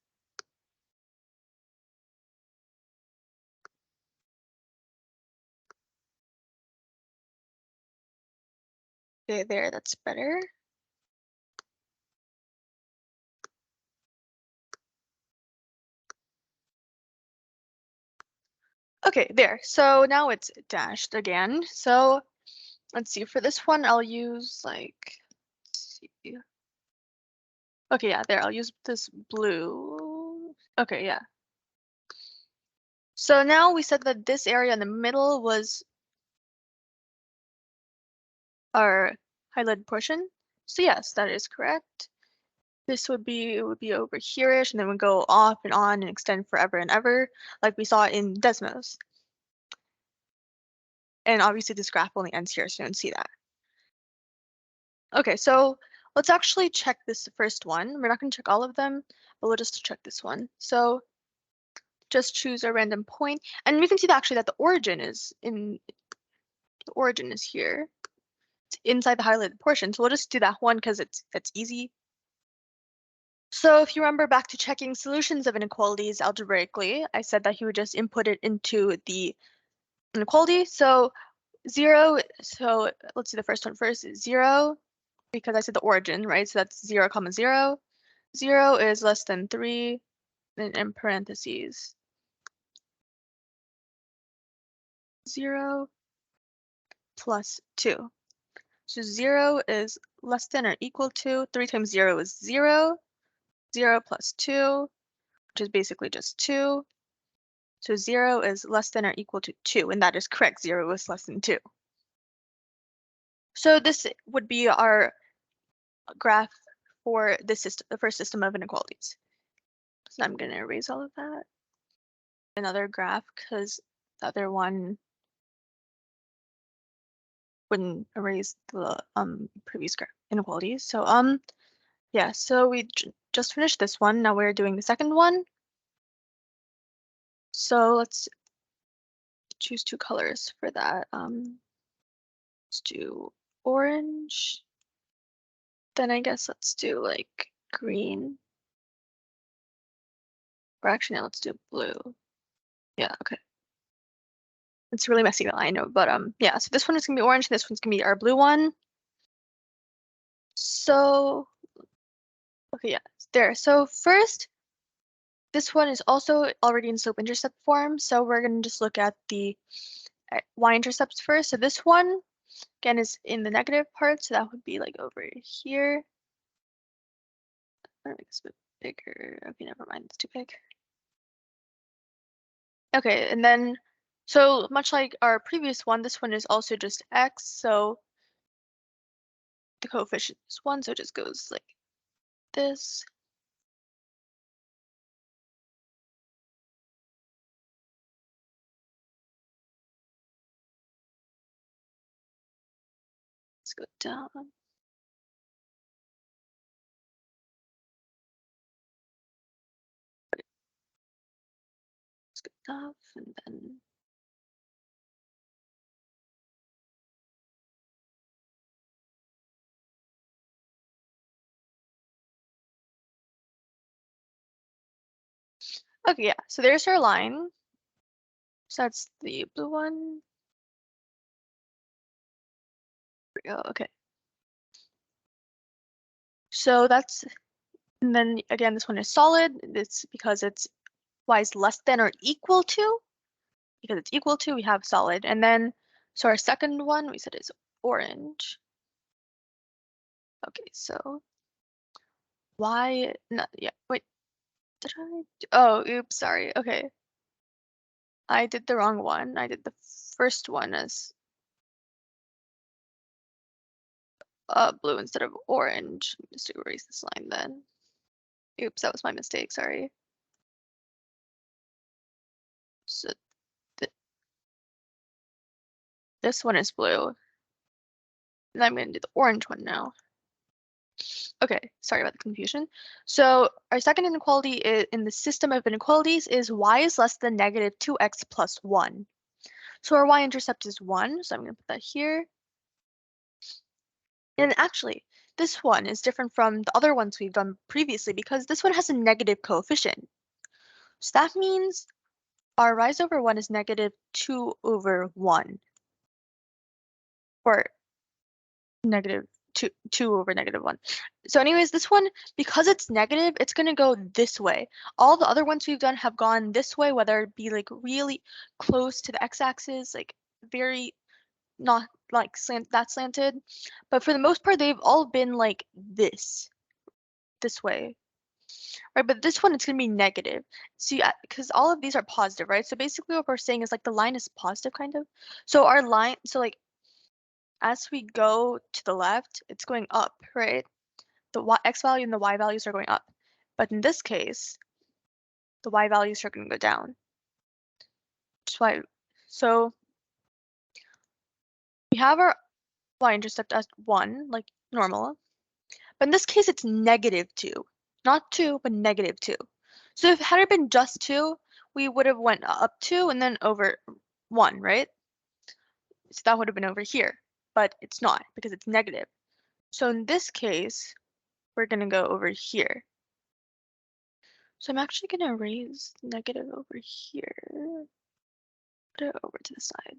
Okay, there, that's better. Okay, there. So now it's dashed again. So let's see, for this one, I'll use like, let's see. Okay, yeah, there, I'll use this blue. Okay, yeah. So now we said that this area in the middle was our highlighted portion. So yes, that is correct. This would be, it would be over here-ish, and then would go off and on and extend forever and ever, like we saw in Desmos. And obviously this graph only ends here, so you don't see that. Okay, so let's actually check this first one. We're not going to check all of them, but we'll just check this one. So just choose a random point, and we can see that actually that the origin is here. It's inside the highlighted portion. So we'll just do that one because it's easy. So if you remember back to checking solutions of inequalities algebraically, I said that you would just input it into the inequality. So 0, so let's do the first one first, 0, because I said the origin, right? So that's 0, 0. 0 is less than 3, then in parentheses, 0 plus 2. So 0 is less than or equal to, 3 times 0 is 0, 0 plus 2, which is basically just 2. So 0 is less than or equal to 2, and that is correct. 0 is less than 2. So this would be our graph for this system, the first system of inequalities. So I'm going to erase all of that. Another graph, because the other one wouldn't erase the previous graph inequalities. So yeah, so we just finished this one. Now we're doing the second one. So let's choose 2 colors for that. Let's do orange. Then I guess let's do like green. Or actually, no, let's do blue. Yeah, okay. It's really messy, I know, but yeah. So this one is gonna be orange. This one's gonna be our blue one. So okay, yeah, there. So first, this one is also already in slope-intercept form. So we're gonna just look at the y-intercepts first. So this one again is in the negative part. So that would be like over here. I'm gonna make this a bit bigger. Okay, never mind. It's too big. Okay, and then so much like our previous one, this one is also just x. So the coefficient is 1, so it just goes like this. Let's go down. It's good enough, and then okay, yeah. So there's our line. So that's the blue one. There we go. Okay. So that's, and then again, this one is solid. It's because it's y is less than or equal to. Because it's equal to, we have solid. And then, so our second one we said is orange. Okay, so y, no, yeah, wait, did I? Oh, oops, sorry. Okay, I did the wrong one. I did the first one as blue instead of orange. Just erase this line then. Oops, that was my mistake, sorry. So th this one is blue. And I'm gonna do the orange one now. Okay, sorry about the confusion. So our second inequality in the system of inequalities is y is less than negative 2x plus 1. So our y-intercept is 1, so I'm gonna put that here. And actually, this one is different from the other ones we've done previously because this one has a negative coefficient. So that means our rise over 1 is negative 2 over 1. Or negative 2 over negative 1. So anyways, this one, because it's negative, it's going to go this way. All the other ones we've done have gone this way, whether it be like really close to the x-axis, like very not like slanted. But for the most part, they've all been like this way. Right, but this one it's going to be negative. See, because all of these are positive, right? So basically what we're saying is like the line is positive kind of. So our line, so like as we go to the left, it's going up, right? The x value and the y values are going up. But in this case, the y values are going to go down. That's why, so we have our y-intercept as 1, like normal. But in this case, it's negative 2. Not 2, but negative 2. So if had it been just 2, we would have went up 2 and then over 1, right? So that would have been over here. But it's not because it's negative. So in this case, we're going to go over here. So I'm actually going to raise negative over here. Put it over to the side.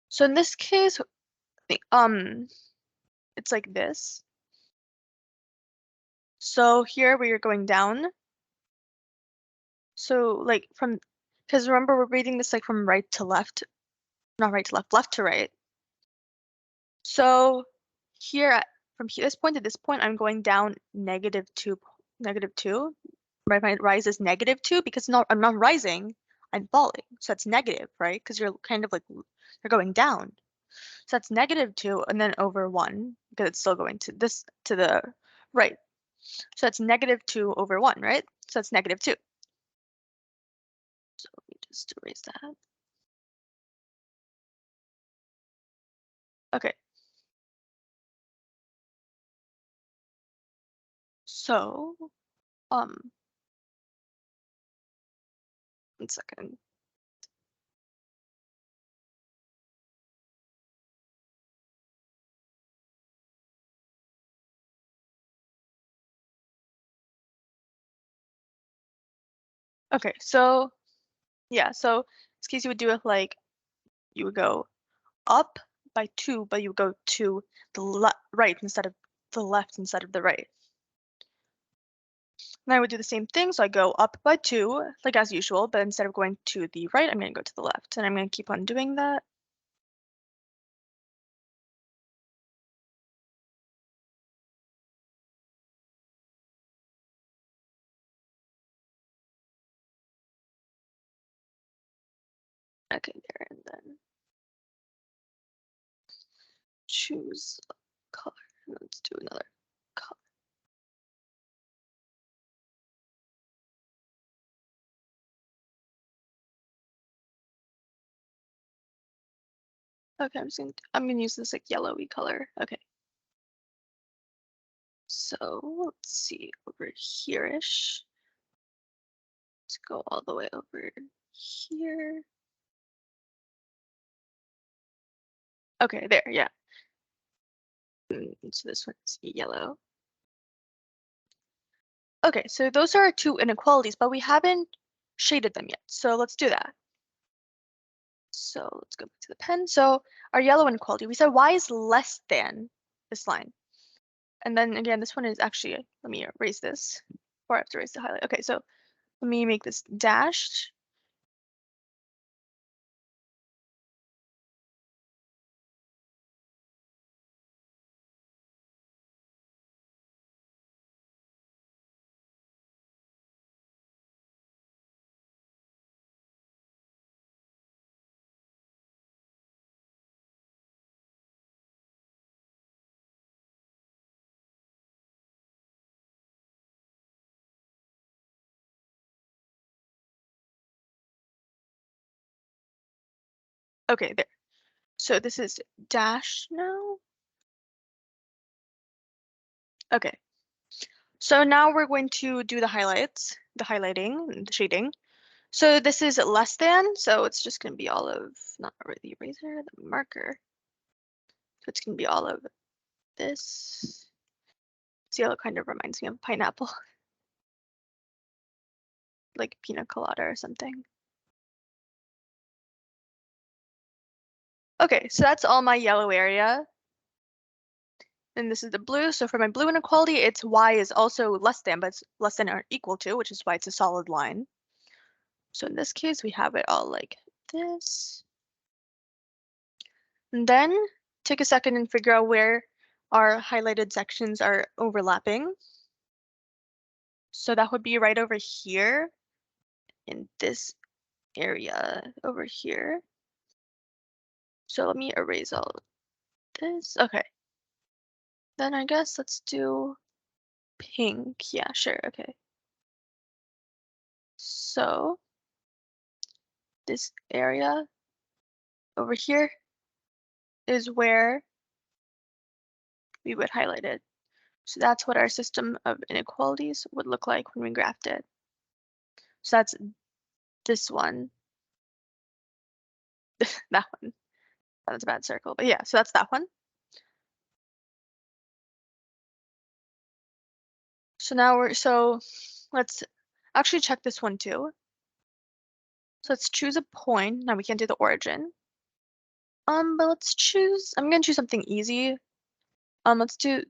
So in this case, it's like this. So here we are going down. So like from, because remember we're reading this like from right to left, not right to left, left to right. So here from this point to this point, I'm going down negative 2. Right, my rise is negative 2 because I'm not rising, I'm falling. So that's negative, right? Because you're kind of like you're going down. So that's negative 2 and then over 1 because it's still going to this to the right. So that's negative 2 over 1, right? So that's negative 2. So let me just erase that. Okay. So, 1 second. Okay, so Yeah, so in this case you would do it like you would go up by 2, but you would go to the right instead of the left instead of the right. And I would do the same thing, so I go up by 2, like as usual, but instead of going to the right, I'm going to go to the left, and I'm going to keep on doing that. Okay, there, and then choose color. Let's do another color. Okay, I'm gonna use this like yellowy color. Okay. So let's see over here-ish. Let's go all the way over here. Okay, there, yeah. So this one's yellow. Okay, so those are our two inequalities, but we haven't shaded them yet. So let's do that. So let's go back to the pen. So our yellow inequality, we said y is less than this line. And then again, this one is actually, let me erase this, or I have to erase the highlight. Okay, so let me make this dashed. Okay, there. So this is dashed now. Okay. So now we're going to do the highlights, the highlighting, the shading. So this is less than, so it's just going to be all of, not the eraser, the marker. So it's going to be all of this. This yellow kind of reminds me of pineapple, like pina colada or something. Okay, so that's all my yellow area. And this is the blue. So for my blue inequality, it's y is also less than, but it's less than or equal to, which is why it's a solid line. So in this case, we have it all like this. And then take a second and figure out where our highlighted sections are overlapping. So that would be right over here in this area over here. So let me erase all of this. Okay. Then I guess let's do pink. Yeah, sure. Okay. So this area over here is where we would highlight it. So that's what our system of inequalities would look like when we graphed it. So that's this one, that one. That was a bad circle, but yeah, so that's that one. So now let's actually check this one too. So let's choose a point. Now we can't do the origin. But let's choose, I'm gonna choose something easy. Let's do,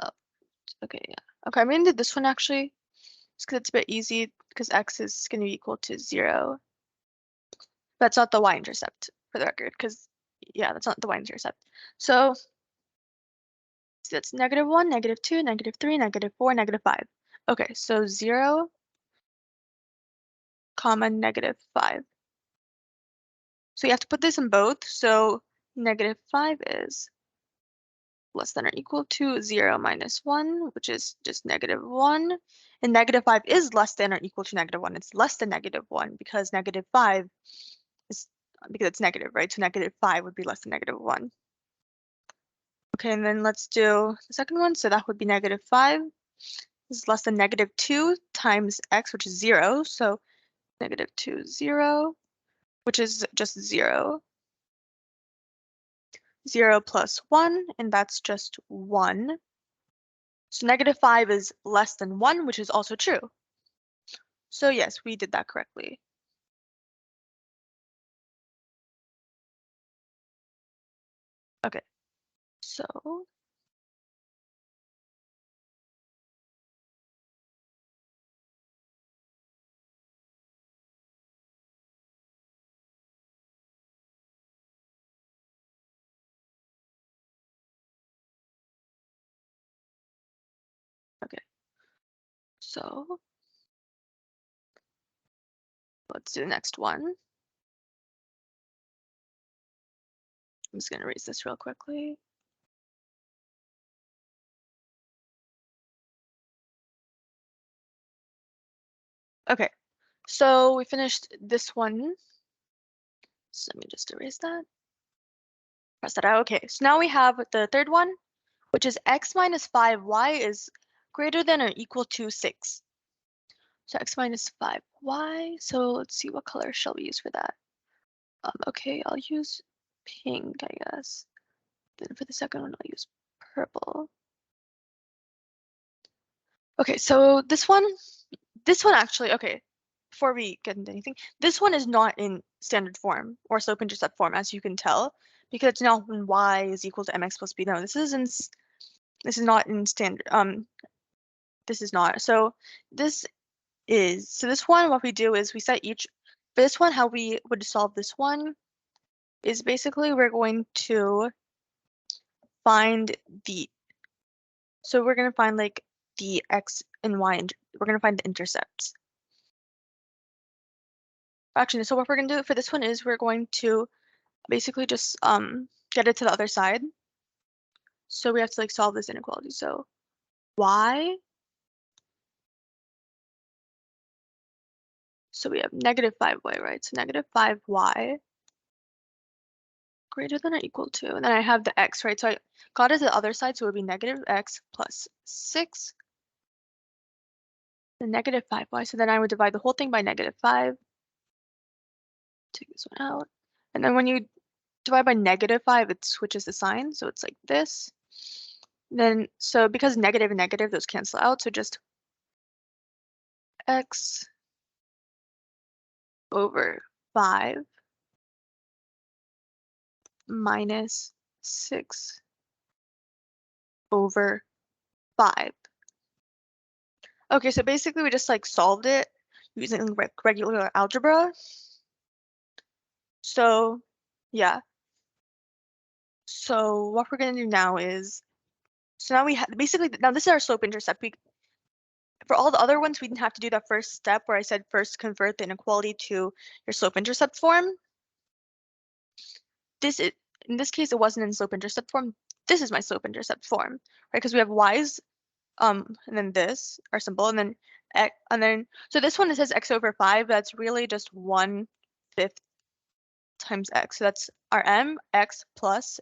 oh, okay, yeah. Okay, I'm gonna do this one actually, just because it's a bit easy, because x is gonna be equal to 0. That's not the y-intercept, for the record, because, yeah, that's not the y-intercept. So that's -1, -2, -3, -4, -5. Okay, so 0, comma, -5. So you have to put this in both. So -5 is less than or equal to 0 minus 1, which is just -1. And -5 is less than or equal to -1. It's less than -1 because -5 is, because it's negative, right? So -5 would be less than -1. Okay, and then let's do the second one. So that would be -5 is less than -2 times x, which is 0. So -2, 0, which is just 0. 0 plus 1, and that's just 1. So -5 is less than 1, which is also true. So yes, we did that correctly. Okay, so okay, so let's do the next one. I'm just gonna erase this real quickly. Okay, so we finished this one. So let me just erase that. Press that out. Okay, so now we have the third one, which is x minus 5y is greater than or equal to 6. So x minus 5y. So let's see, what color shall we use for that? Okay, I'll use pink, I guess. Then for the second one, I'll use purple. Okay, so this one actually, okay, before we get into anything, this one is not in standard form or slope-intercept form, as you can tell, because it's now when y is equal to mx plus b. No, this is not in standard. This is not. So this this one, what we do is we set each. For this one, how we would solve this one is basically we're going to find the. So we're gonna find like the x and y, and we're gonna find the intercepts. Actually, so what we're gonna do for this one is we're going to basically just get it to the other side. So we have to like solve this inequality. So y, so we have negative 5y, right? So negative 5y greater than or equal to, and then I have the x, right? So I got it to the other side, so it would be negative x plus 6, and negative 5y. So then I would divide the whole thing by negative 5. Take this one out. And then when you divide by negative 5, it switches the sign, so it's like this. Then, so because negative and negative, those cancel out, so just x over 5 minus 6 over 5. Okay, so basically we just like solved it using regular algebra. So yeah, so what we're gonna do now is, so now we have basically, now this is our slope intercept. For all the other ones, we didn't have to do that first step where I said first convert the inequality to your slope intercept form. In this case, it wasn't in slope intercept form. This is my slope intercept form, right? Because we have y's, and then this, our symbol, and then x, and then, so this one, it says x over 5, that's really just 1/5 times x. So that's our m, x plus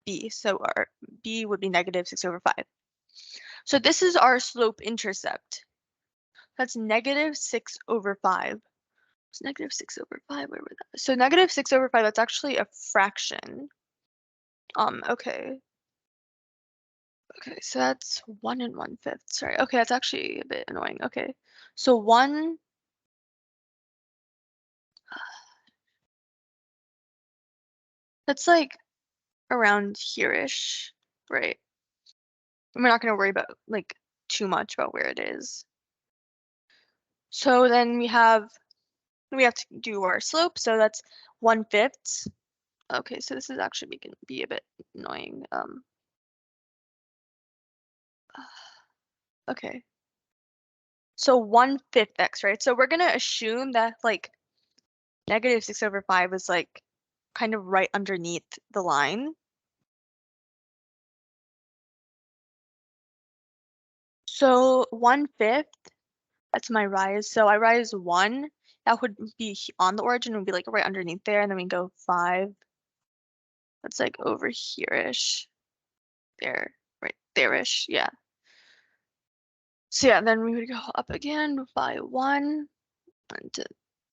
b. So our b would be negative 6 over 5. So this is our slope intercept. That's negative 6 over 5. It's negative 6 over 5, where was that? So negative 6 over 5, that's actually a fraction. Okay. Okay, so that's 1 and 1/5. Sorry. Okay, that's actually a bit annoying. Okay. So 1, that's like around here-ish, right? We're not going to worry about like too much about where it is. So then we have to do our slope. So that's 1/5. Okay, so this is actually going to be a bit annoying. Okay. So 1/5 x, right? So we're going to assume that like negative 6 over 5 is like kind of right underneath the line. So 1/5, that's my rise. So I rise 1, that would be on the origin, would be like right underneath there, and then we go 5. That's like over here-ish. There, right there-ish, yeah. So yeah, then we would go up again by 1, and to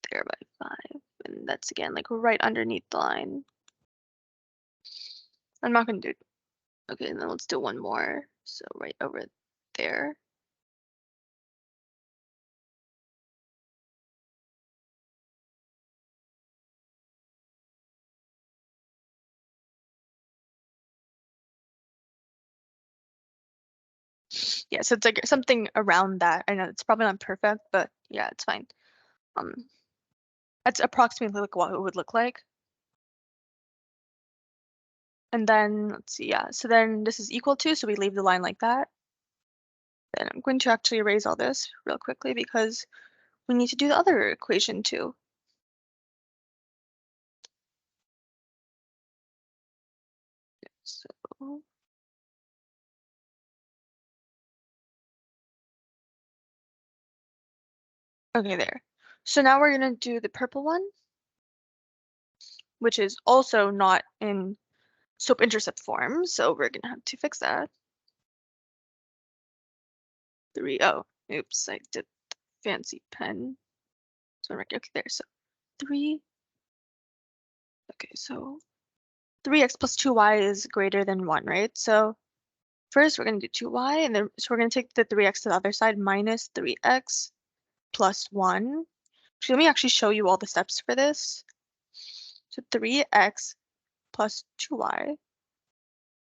there by 5. And that's again like right underneath the line. I'm not gonna do, okay, and then let's do one more. So right over there. Yeah, so it's like something around that. I know it's probably not perfect, but yeah, it's fine. That's approximately like what it would look like. And then let's see, yeah. So then this is equal to, so we leave the line like that. Then I'm going to actually erase all this real quickly because we need to do the other equation too. So okay, there. So now we're gonna do the purple one, which is also not in slope-intercept form. So we're gonna have to fix that. 3, oh, oops, I did fancy pen. So okay, there, so 3, okay, so 3x plus 2y is greater than 1, right? So first we're gonna do 2y, and then so we're gonna take the 3x to the other side, minus 3x plus 1. So let me actually show you all the steps for this. So 3x plus 2y,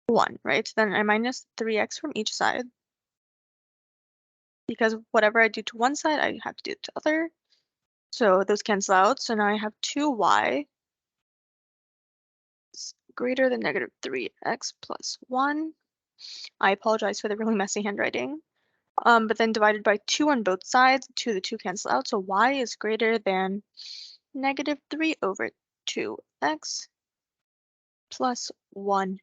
1, right? Then I minus 3x from each side, because whatever I do to one side, I have to do to the other. So those cancel out. So now I have 2y is greater than negative 3x plus 1. I apologize for the really messy handwriting. But then divided by 2 on both sides, the 2 cancel out. So y is greater than negative 3 over 2x plus 1/2.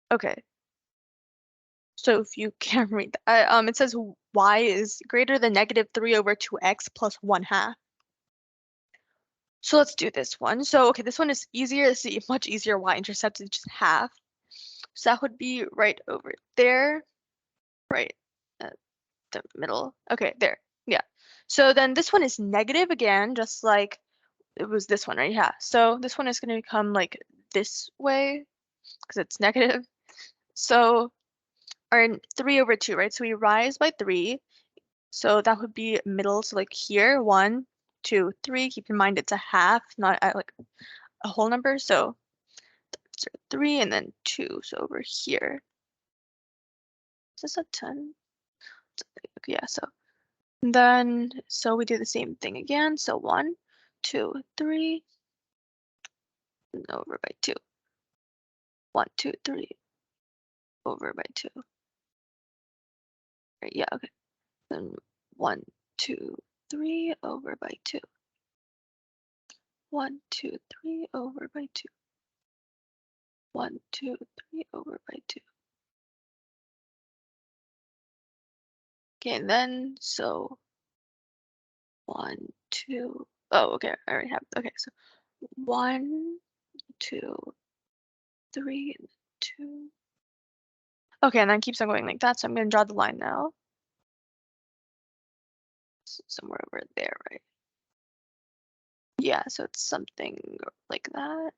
Okay, so if you can't read that, it says y is greater than negative 3 over 2x plus 1/2. So let's do this one. So okay, this one is easier. This is much easier. Y-intercept is just half. So that would be right over there, right at the middle. Okay, there. Yeah. So then this one is negative again, just like it was this one, right? Yeah. So this one is going to become like this way because it's negative. So or 3 over 2, right? So we rise by 3. So that would be middle. So like here, 1, 2, 3. Keep in mind it's a half, not like a whole number. So 3 and then 2. So over here. Is this a 10? Okay, yeah, so then we do the same thing again. So 1, 2, 3, and over by 2. 1, 2, 3, over by 2. Right, yeah, okay. Then 1, 2, 3, over by 2. 1, 2, 3, over by 2. 1, 2, 3, over by 2. Okay, and then so 1, 2. Oh, okay, I already have. Okay, so 1, 2, 3, and 2. Okay, and then keeps on going like that. So I'm going to draw the line now. So somewhere over there, right? Yeah, so it's something like that.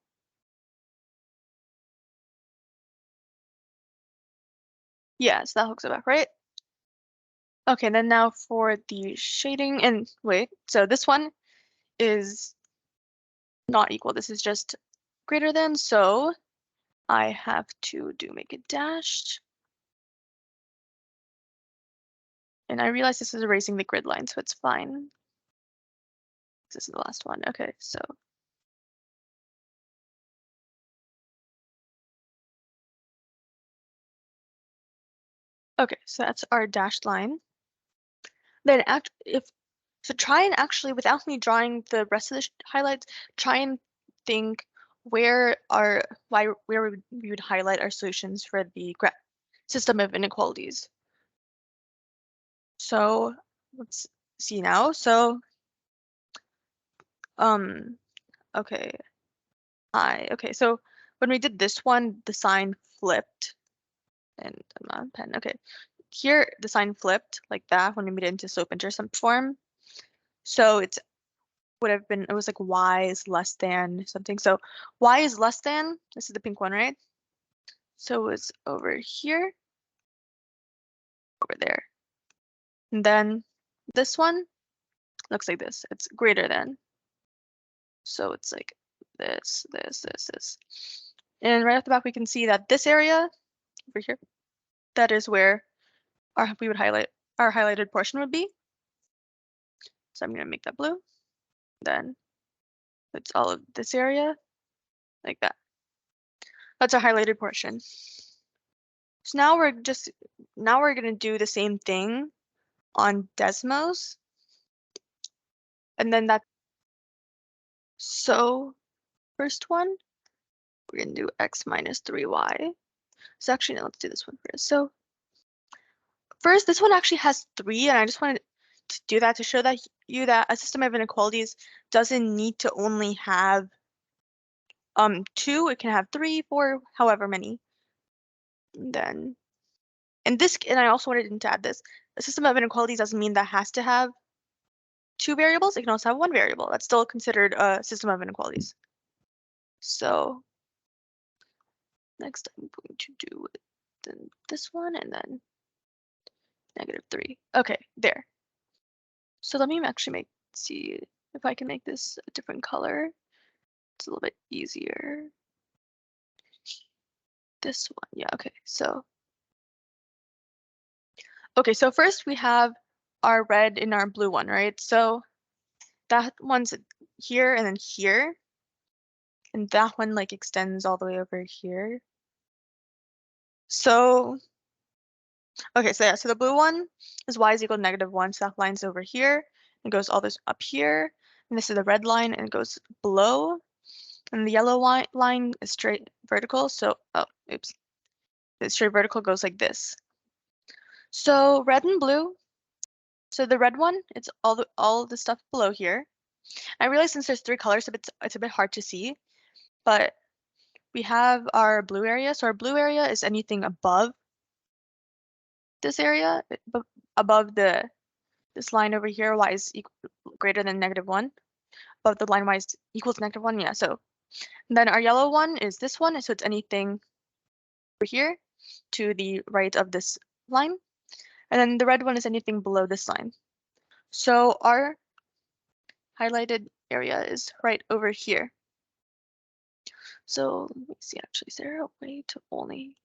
Yeah, so that hooks it up, right? Okay, then now for the shading, and wait, so this one is not equal. This is just greater than, so I have to make it dashed. And I realize this is erasing the grid line, so it's fine. This is the last one. Okay, so okay, so that's our dashed line. Then try and actually, without me drawing the rest of the highlights, try and think where we would highlight our solutions for the system of inequalities. So let's see now. So okay, okay. So when we did this one, the sign flipped, and I'm not a pen. Okay, here the sign flipped like that when we made it into slope intercept form. So it was like y is less than something. So y is less than, this is the pink one, right? So it's over here, over there. And then this one looks like this. It's greater than. So it's like this, this, this, this. And right off the back, we can see that this area over here, that is where we would highlight our highlighted portion would be. So I'm going to make that blue. Then it's all of this area like that. That's our highlighted portion. So now we're going to do the same thing on Desmos. And then so first one, we're going to do x minus 3y. So actually, no, let's do this one first. So first, this one actually has 3, and I just wanted to do that to show that a system of inequalities doesn't need to only have 2. It can have 3, 4, however many. And then, and I also wanted to add this. A system of inequalities doesn't mean that has to have 2 variables. It can also have 1 variable. That's still considered a system of inequalities. So next, I'm going to do then this one and then -3. Okay, there. So let me actually see if I can make this a different color. It's a little bit easier. This one, yeah, okay. So first we have our red and our blue one, right? So that one's here and then here. And that one like extends all the way over here. So okay, so yeah, so the blue one is y is equal to -1, so that line's over here and goes all this up here. And this is the red line and it goes below. And the yellow line is straight vertical, so oops. The straight vertical goes like this. So red and blue. So the red one, it's all the stuff below here. I realize since there's 3 colors, it's a bit hard to see, but we have our blue area. So our blue area is anything above this area, above this line over here, y is greater than -1. Above the line y is equal to -1, yeah. So then our yellow one is this one, so it's anything over here to the right of this line. And then the red one is anything below this line. So our highlighted area is right over here. So let me see, actually, is there a way to only?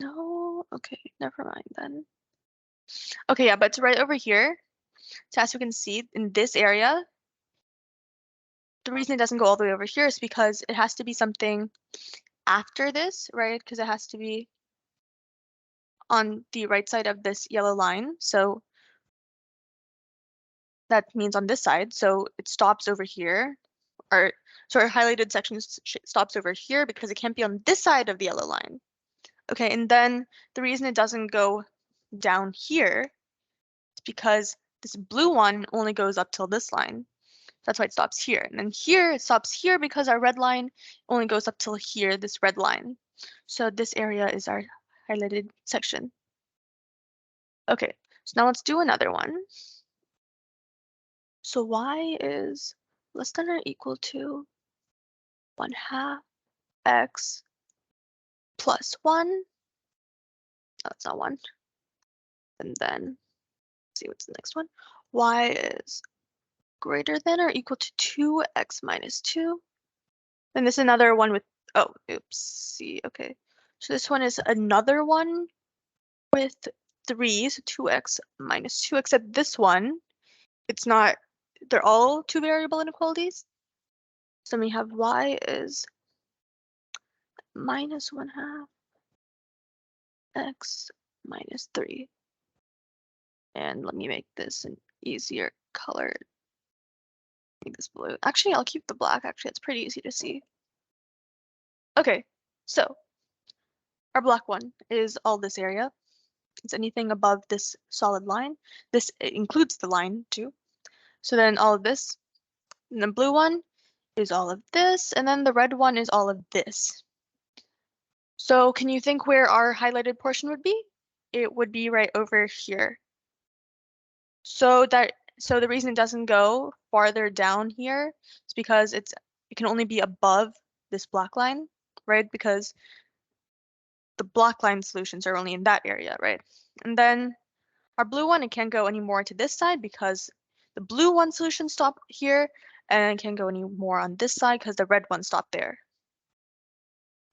No, okay, never mind then. Okay, yeah, but it's right over here. So as you can see in this area, the reason it doesn't go all the way over here is because it has to be something after this, right? Because it has to be on the right side of this yellow line. So that means on this side. So it stops over here. So our highlighted section stops over here because it can't be on this side of the yellow line. Okay, and then the reason it doesn't go down here is because this blue one only goes up till this line. That's why it stops here. And then here, it stops here because our red line only goes up till here, this red line. So this area is our highlighted section. Okay, so now let's do another one. So y is less than or equal to 1/2 x plus 1. Oh, that's not 1. And then, let's see what's the next one. Y is greater than or equal to 2x minus 2. And this is another one with, oh, oops, see, okay. So this one is another one with 3, so 2x minus 2, except this one, it's not, they're all 2 variable inequalities. So we have y is minus 1/2 x minus 3. And let me make this an easier color. Make this blue. Actually, I'll keep the black. Actually, it's pretty easy to see. Okay, so our black one is all this area. It's anything above this solid line. This includes the line too. So then all of this. And the blue one is all of this. And then the red one is all of this. So can you think where our highlighted portion would be? It would be right over here. So the reason it doesn't go farther down here is because it can only be above this black line, right? Because the black line solutions are only in that area, right? And then our blue one, it can't go any more to this side because the blue one solution stopped here, and it can't go any more on this side because the red one stopped there.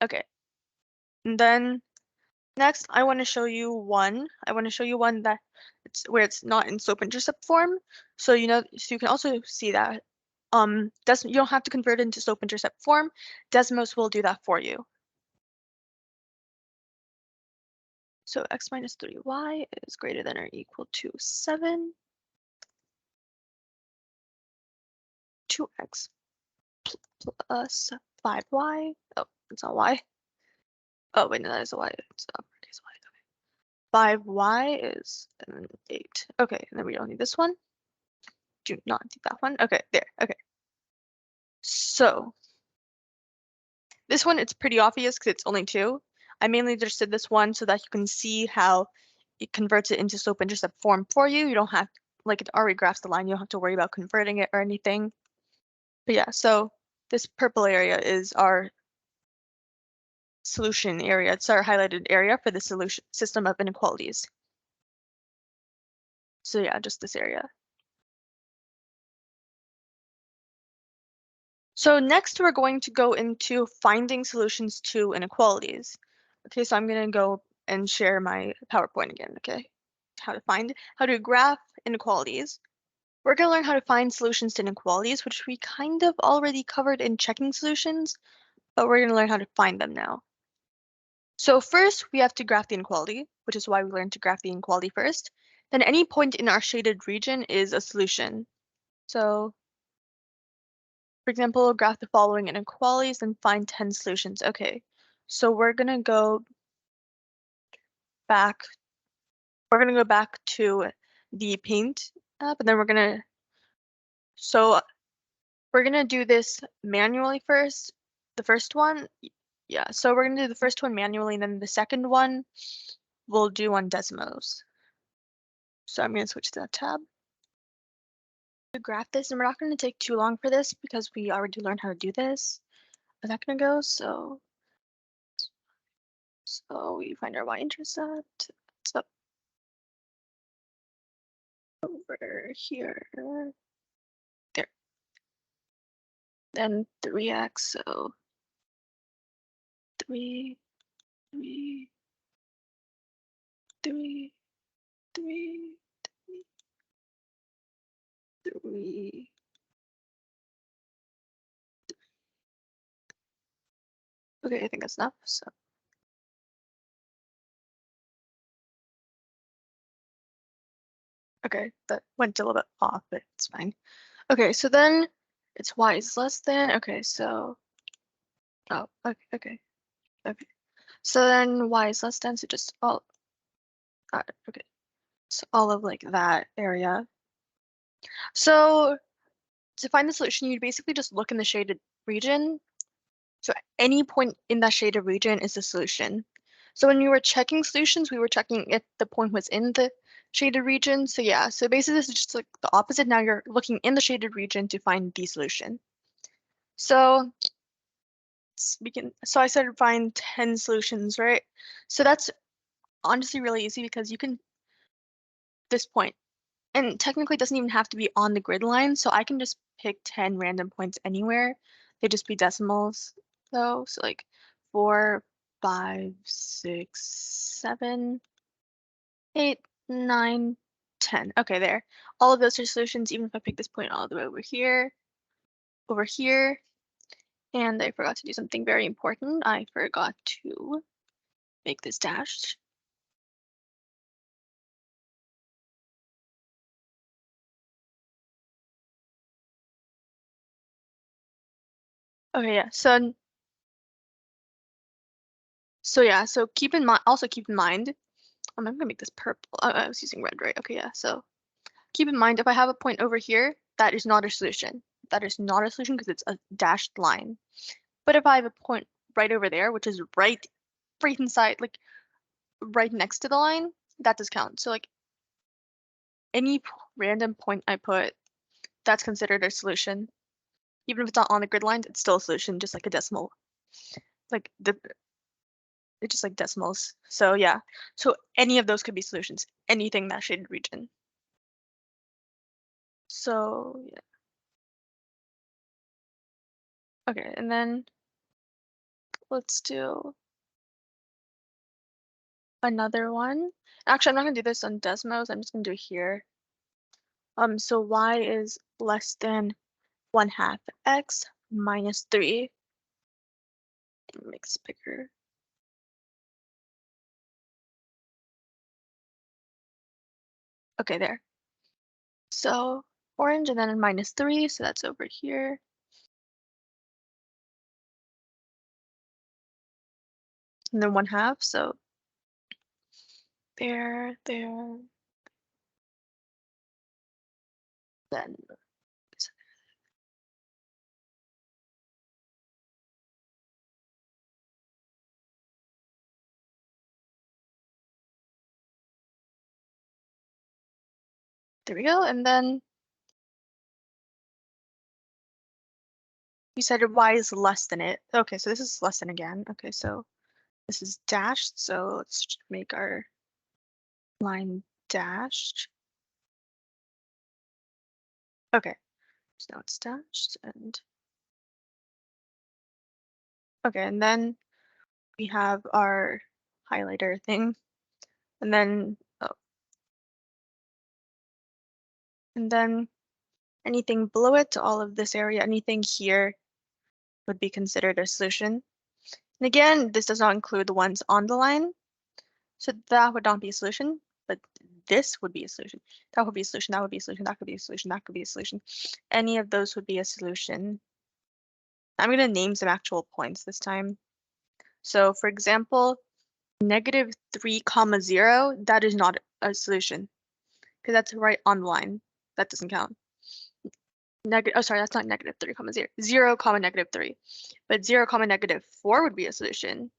Okay, and then Next, I want to show you one. That where it's not in slope-intercept form. So you can also see that you don't have to convert it into slope-intercept form. Desmos will do that for you. So x minus 3y is greater than or equal to 7. 2x plus 5y. Oh, it's not y. Oh, wait, no, that is a y. It's uppercase y. Okay. 5y is 8. Okay, and then we don't need this one. Do not need that one. Okay, there. Okay. So this one, it's pretty obvious because it's only 2. I mainly just did this one so that you can see how it converts it into slope-intercept form for you. You don't have, like, it already graphs the line. You don't have to worry about converting it or anything. But yeah, so this purple area is our solution area. It's our highlighted area for the solution system of inequalities. So yeah, just this area. So next we're going to go into finding solutions to inequalities. Okay, so I'm going to go and share my PowerPoint again, okay? How to graph inequalities. We're going to learn how to find solutions to inequalities, which we kind of already covered in checking solutions, but we're going to learn how to find them now. So first, we have to graph the inequality, which is why we learned to graph the inequality first. Then any point in our shaded region is a solution. So, for example, graph the following inequalities and find 10 solutions. Okay, so we're going to go back. We're going to go back to the paint app, and then we're going to do this manually first. The first one, yeah, so we're going to do the first one manually, and then the second one we'll do on Desmos. So I'm going to switch to that tab. To graph this, and we're not going to take too long for this because we already learned how to do this. Is that going to go? So we find our y-intercept. So over here, there. Then 3x, so 3, 3, 3, 3, 3. Okay, I think that's enough. So okay, that went a little bit off, but it's fine. Okay, so then it's y is less than. Okay, so okay. So then y is less than, so just all okay. So all of like that area. So to find the solution, you'd basically just look in the shaded region. So any point in that shaded region is the solution. So when we were checking solutions, we were checking if the point was in the shaded region. So yeah, so basically this is just like the opposite. Now you're looking in the shaded region to find the solution. So I said find 10 solutions, right? So that's honestly really easy because you can this point. And technically it doesn't even have to be on the grid line, so I can just pick 10 random points anywhere. They just be decimals though. So like 4, 5, 6, 7, 8, 9, 10. Okay, there. All of those are solutions, even if I pick this point all the way over here. And I forgot to do something very important. I forgot to make this dashed. Okay, yeah. So keep in mind. Also keep in mind. I'm gonna make this purple. I was using red, right? Okay, yeah. So keep in mind if I have a point over here, that is not a solution. That is not a solution because it's a dashed line. But if I have a point right over there, which is right inside, like right next to the line, that does count. So like any random point I put, that's considered a solution. Even if it's not on the grid line, it's still a solution, just like a decimal. Like it's just like decimals. So yeah. So any of those could be solutions. Anything that shaded region. So yeah. Okay, and then let's do another one. Actually, I'm not gonna do this on Desmos. I'm just gonna do it here. So y is less than 1/2 x minus 3. Make this bigger. Okay, there. So orange and then minus 3, so that's over here. And then 1/2, so there, then there we go. And then you said y is less than it. Okay, so this is less than again. Okay, so this is dashed, so let's just make our line dashed. Okay, so now it's dashed and okay, and then we have our highlighter thing, and then and then anything below it, all of this area, anything here would be considered a solution. And again, this does not include the ones on the line, so that would not be a solution, but this would be a solution. That would be a solution, that would be a solution, that could be a solution, that could be a solution. Any of those would be a solution. I'm going to name some actual points this time. So for example, -3, 0, that is not a solution because that's right on the line. That doesn't count. Oh, sorry, that's not -3, 0. 0, -3. But 0, -4 would be a solution.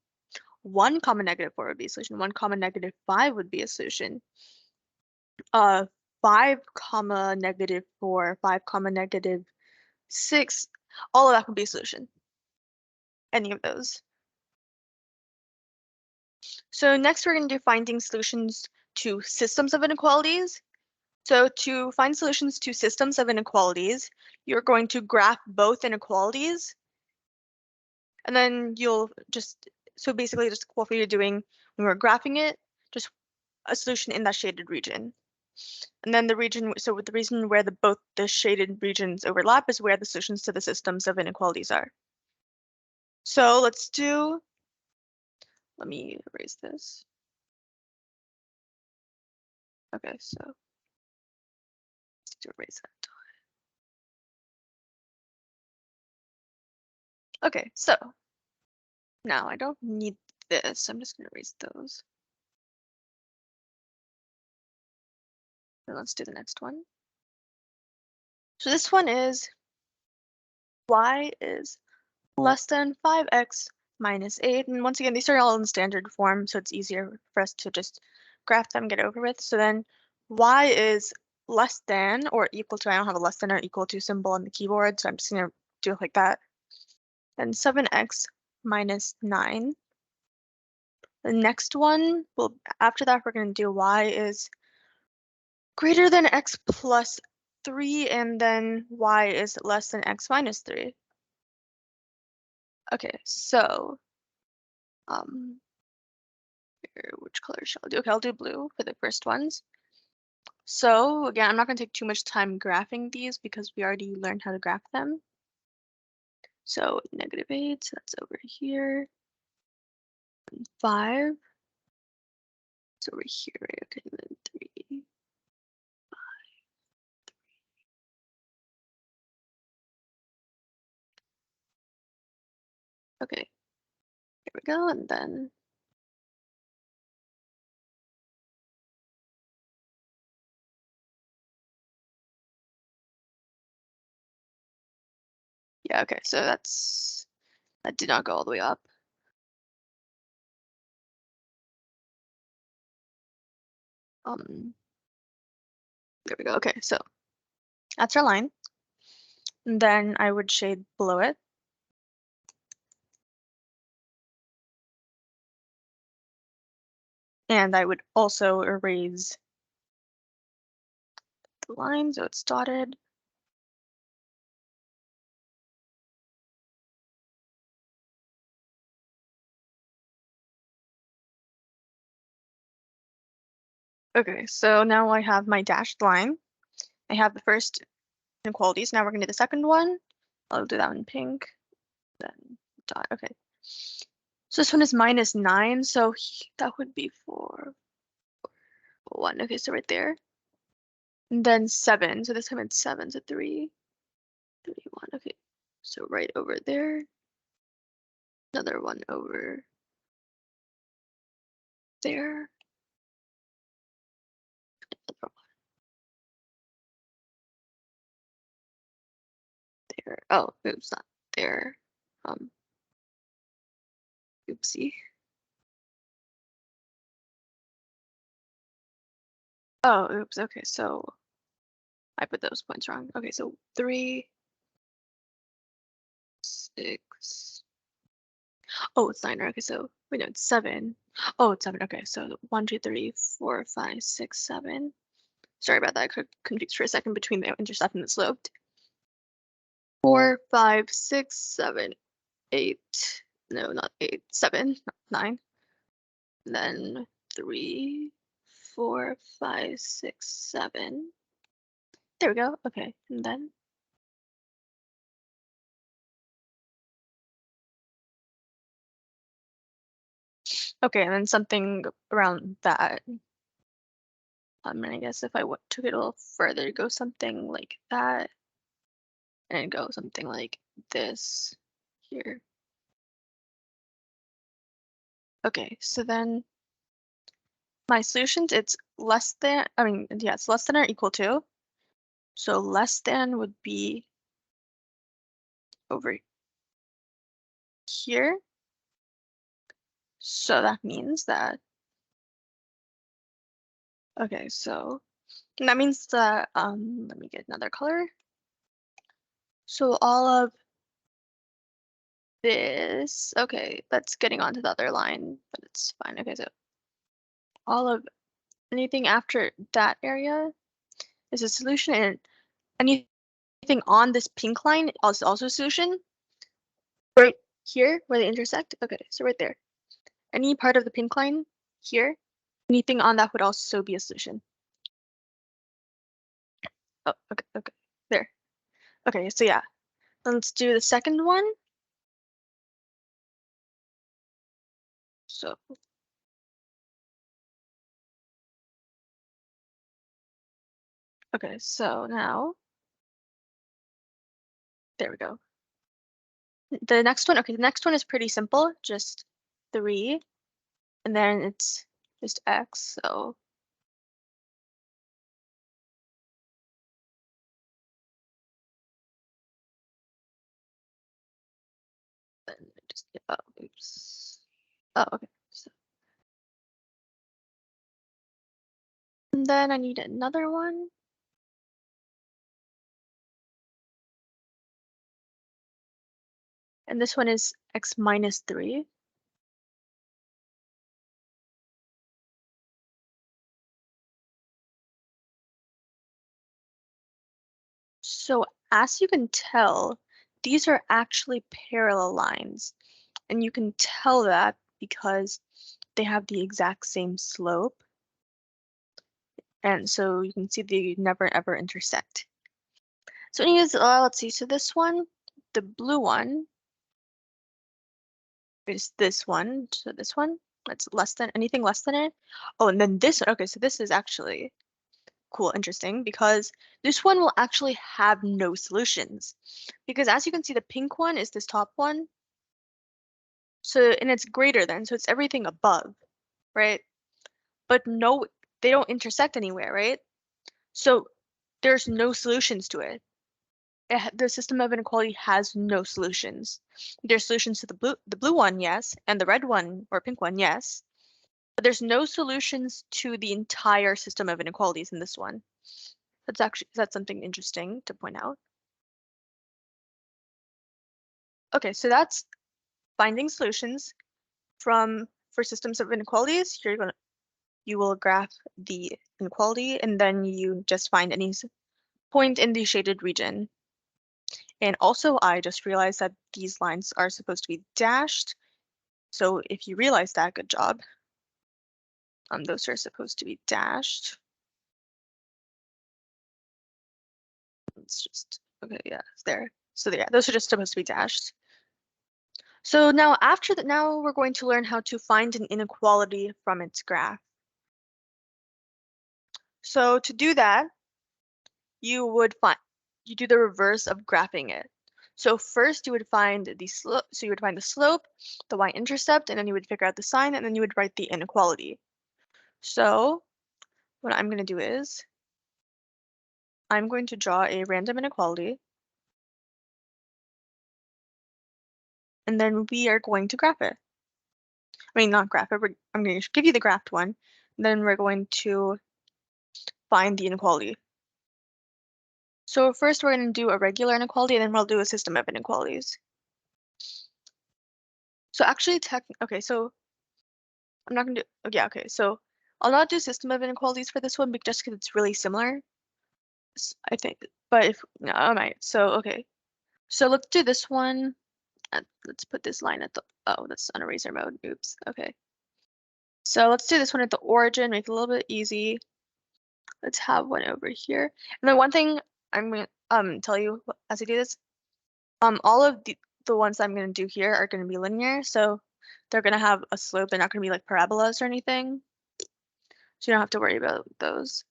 1, -4 would be a solution. 1, -5 would be a solution. 5, -4, 5, -6, all of that would be a solution. Any of those. So next we're going to do finding solutions to systems of inequalities. So to find solutions to systems of inequalities, you're going to graph both inequalities. And then you'll just, so basically just what we were doing when we were graphing it, just a solution in that shaded region. And then the region, so with the reason where both the shaded regions overlap is where the solutions to the systems of inequalities are. So let's do, let me erase this. Okay, so let's do erase that. Okay, so now I don't need this. I'm just going to erase those. And let's do the next one. So this one is y is less than 5x minus 8. And once again, these are all in standard form, so it's easier for us to just graph them, get it over with. So then y is less than or equal to, I don't have a less than or equal to symbol on the keyboard, so I'm just going to do it like that. Then 7x minus 9. The next one, well, after that, we're going to do y is greater than x plus 3, and then y is less than x minus 3. Okay, so which color shall I do? Okay, I'll do blue for the first ones. So again, I'm not going to take too much time graphing these because we already learned how to graph them. So -8, so that's over here. 5, it's over here, right? Okay, and then 3. Okay, here we go, and then yeah, okay, so that did not go all the way up. There we go. Okay, so that's our line. And then I would shade below it. And I would also erase the line so it's dotted. Okay, so now I have my dashed line. I have the first inequalities. Now we're going to do the second one. I'll do that in pink. Then dot. Okay. So this one is -9. So that would be 4, 1. Okay, so right there. And then 7. So this time it's 7. So 3, 3, 1. Okay. So right over there. Another one over there. Another one there. Oh, oops, not there. Oopsie. Oh, oops. Okay, so I put those points wrong. Okay, so 3, 6. Oh, it's 9. Okay, so wait, no, it's 7. Oh, it's 7. Okay, so 1, 2, 3, 4, 5, 6, 7. Sorry about that. I got confused for a second between the intercept and the sloped. 4, 5, 6, 7, 8. No, not 8. 7, 9. And then 3, 4, 5, 6, 7. There we go. Okay, and then okay, and then something around that. And I guess if I took it a little further, go something like that, and go something like this here. Okay, so then my solutions, it's less than, yeah, it's less than or equal to. So less than would be over here. So that means that, okay, so that means that, let me get another color. So all of this, okay, that's getting onto the other line, but it's fine. Okay, so all of anything after that area is a solution, and anything on this pink line is also a solution. Right here where they intersect. Okay, so right there. Any part of the pink line here, anything on that would also be a solution. Oh, okay, okay, there. Okay, so yeah, let's do the second one. So, okay, so now, there we go. The next one, okay, the next one is pretty simple, just 3, and then it's just x, so then just, oh, oops. Oh, okay, so. And then I need another one. And this one is x minus 3. So as you can tell, these are actually parallel lines. And you can tell that because they have the exact same slope. And so you can see they never ever intersect. So anyways, let's see. So this one, the blue one, is this one. So this one, that's less than anything less than it. Oh, and then this one. Okay, so this is actually cool, interesting, because this one will actually have no solutions. Because as you can see, the pink one is this top one. So, and it's greater than, so it's everything above, right? But no, they don't intersect anywhere, right? So there's no solutions to it. The system of inequality has no solutions. There's solutions to the blue one, yes, and the red one or pink one, yes. But there's no solutions to the entire system of inequalities in this one. That's something interesting to point out. Okay, so that's finding solutions for systems of inequalities. You will graph the inequality and then you just find any point in the shaded region. And also, I just realized that these lines are supposed to be dashed. So if you realize that, good job. Those are supposed to be dashed. It's just, okay, yeah, it's there. So yeah, those are just supposed to be dashed. So now after that, now we're going to learn how to find an inequality from its graph. So to do that, you do the reverse of graphing it. So first you would find the slope, so you would find the slope, the y-intercept, and then you would figure out the sign, and then you would write the inequality. So what I'm going to do is I'm going to draw a random inequality, and then we are going to graph it. I mean, not graph it, I'm going to give you the graphed one, then we're going to find the inequality. So first we're going to do a regular inequality, and then we'll do a system of inequalities. So actually, okay, so I'm not going to do, oh, yeah, okay, so I'll not do system of inequalities for this one, but just because it's really similar, I think. But if, no, I might. So, okay. So let's do this one. Let's put this line at the, oh, that's on eraser mode. Oops, okay. So let's do this one at the origin, make it a little bit easy. Let's have one over here. And then one thing I'm going to tell you as I do this, all of the ones I'm going to do here are going to be linear, so they're going to have a slope. They're not going to be like parabolas or anything. So you don't have to worry about those.